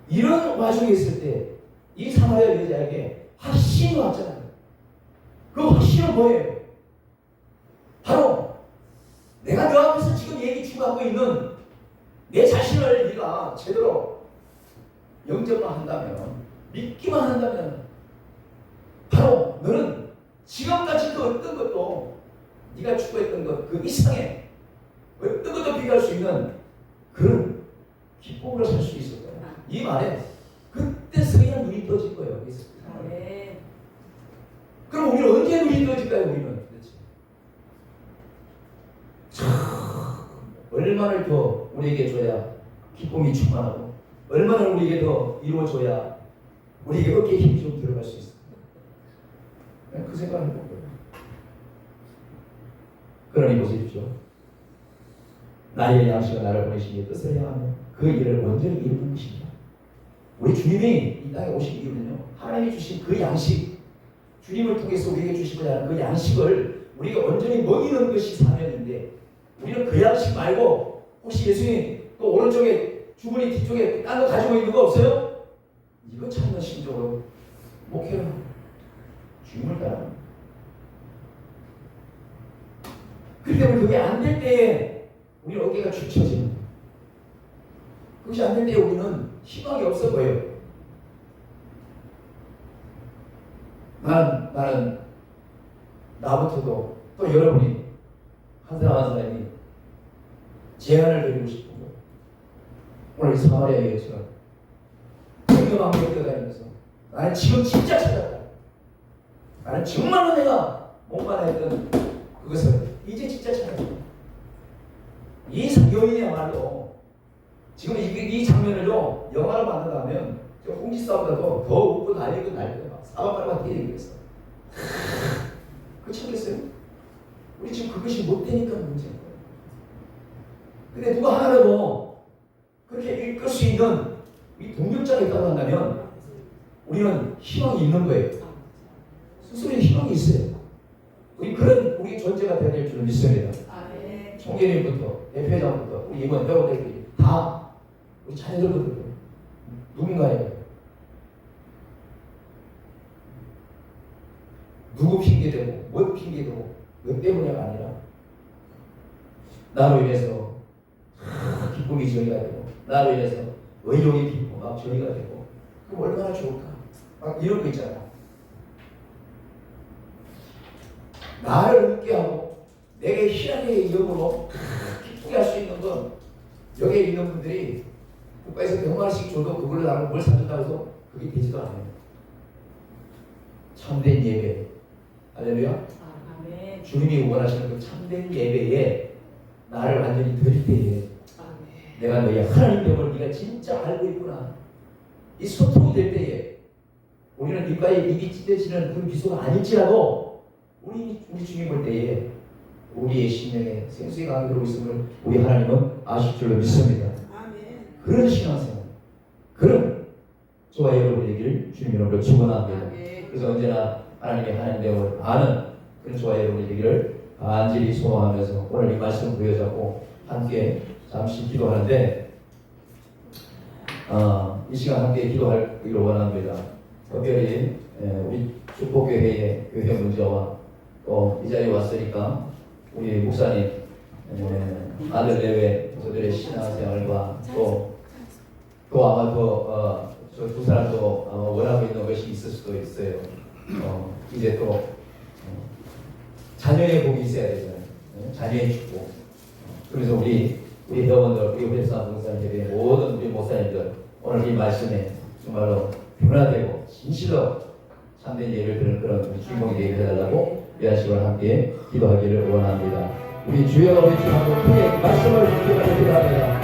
이런 와중에 있을 때 이 사마리아 여자에게 확신이 왔잖아요. 그 확신은 뭐예요? 바로 내가 너 앞에서 지금 얘기 주고하고 있는 내 자신을 네가 제대로 영접만 한다면, 믿기만 한다면 바로 너는 지금까지 그 어떤 것도 네가 추구했던 것 그 이상의 어떤 것도 비교할 수 있는 그런 기쁨을 살 수 있을 거예요. 이 말에 그때 서야 눈이 떠질 거예요.
네.
그럼 우리는 언제 눈이 떠질까요? 우리는 도대체 얼마나 더 우리에게 줘야 기쁨이 충만하고 얼마나 우리에게 더 이루어져야 우리에게 어깨에 힘이 좀 들어갈 수 있을까? 그 생각을 해본 거예요. 그러니 보십시오. 나의 양식은 나를 보내시기에 뜻을 행하며 그 일을 온전히 이루는 것입니다. 우리 주님이 이 땅에 오신 이유는요, 하나님이 주신 그 양식, 주님을 통해서 우리에게 주시고자 하는 그 양식을 우리가 온전히 먹이는 것이 사명인데, 우리는 그 양식 말고 혹시 예수님 또 오른쪽에 주머니 뒤쪽에 딴 거 가지고 있는 거 없어요? 이거 찾는 심정으로 목회를 주님을 따라. 그렇기 때문에 그게 안 될 때에 우리 어깨가 축 처집니다. 그것이 안 될 때에 우리는 희망이 없어 보여요. 나는 나부터도 또 여러분이 한 사람 한 사람이 제안을 드리고 싶은 거. 오늘 사마리아 여인처럼 평범한 걸 뛰어다니면서 나는 지금 진짜 찾았다. 나는 정말로 내가 목마다 했던 그것을 이제 진짜 찾았다. 이 여인이야말로 지금 이 장면을요 영화로 만든다면 홍지사보다도 더 웃고 난리고 막 사방팔방 뛰는 거였어. 그렇겠어요? 우리 지금 그것이 못 되니까 문제인 거예요. 근데 누가 하나라도 그렇게 이끌 수 있는 이 동력자가 있다고 한다면 우리는 희망이 있는 거예요. 스스로 희망이 있어요. 우리 존재가 되어야 될 줄을 믿습니다. 총회장부터 대표회장부터 우리 이번 회원들끼리 다 우리 자녀들부터 누군가에 누구 핑계대고 뭐 핑계대고 너 때문에가 아니라 나로 인해서 기쁨이 저희가 되고 나로 인해서 의욕이 피고 막 저희가 되고 그럼 얼마나 좋을까 막 이런 거 있잖아. 나를 웃게 하고 내게 희락의 영으로 기쁘게 할 수 있는 건 여기에 있는 분들이 국가에서 100만 원씩 줘도 그걸로 나를 뭘 사준다고 해서 그게 되지도 않아요. 참된 예배. 할렐루야. 주님이 원하시는 그 참된 예배에 나를 완전히 드릴 때에 내가 너희 하나님 됨을 네가 진짜 알고 있구나. 이 소통이 될 때에 우리는 입이 찢어지는 그 미소가 아닐지라도 우리 주님 볼 때에 우리의 심령에 생수의 강이 흐르고 있음을 우리 하나님은 아실 줄로 믿습니다. 그런 신앙생활, 그런 저와 여러분 되기를 주님 이름으로 축원합니다. 그래서 언제나 하나님의 하나님 되음을 아는 그런 저와 여러분 되기를 간절히 소망하면서 오늘 이 말씀을 부여잡고 함께 잠시 기도하는데 이 시간 함께 기도하기를 원합니다. 특별히 우리 축복교회의 교회 문제와 또 이 자리에 왔으니까 우리 목사님 아들 내외 저들의 신앙생활과 또 아마 더 저 두 사람도 원하고 있는 것이 있을 수도 있어요. 이제 또 자녀의 복이 있어야 되잖아요. 자녀의 축복. 그래서 우리 회원들, 우리 회사 목사님들, 모든 우리 목사님들 오늘 이 말씀에 정말로 변화되고 진실로 참된 예를 드는 그런 우리 주인공이 되게 해달라고 위하시고 함께 기도하기를 원합니다. 우리 주여 우리 주하고 크게 말씀을 기도합니다.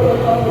Hallelujah.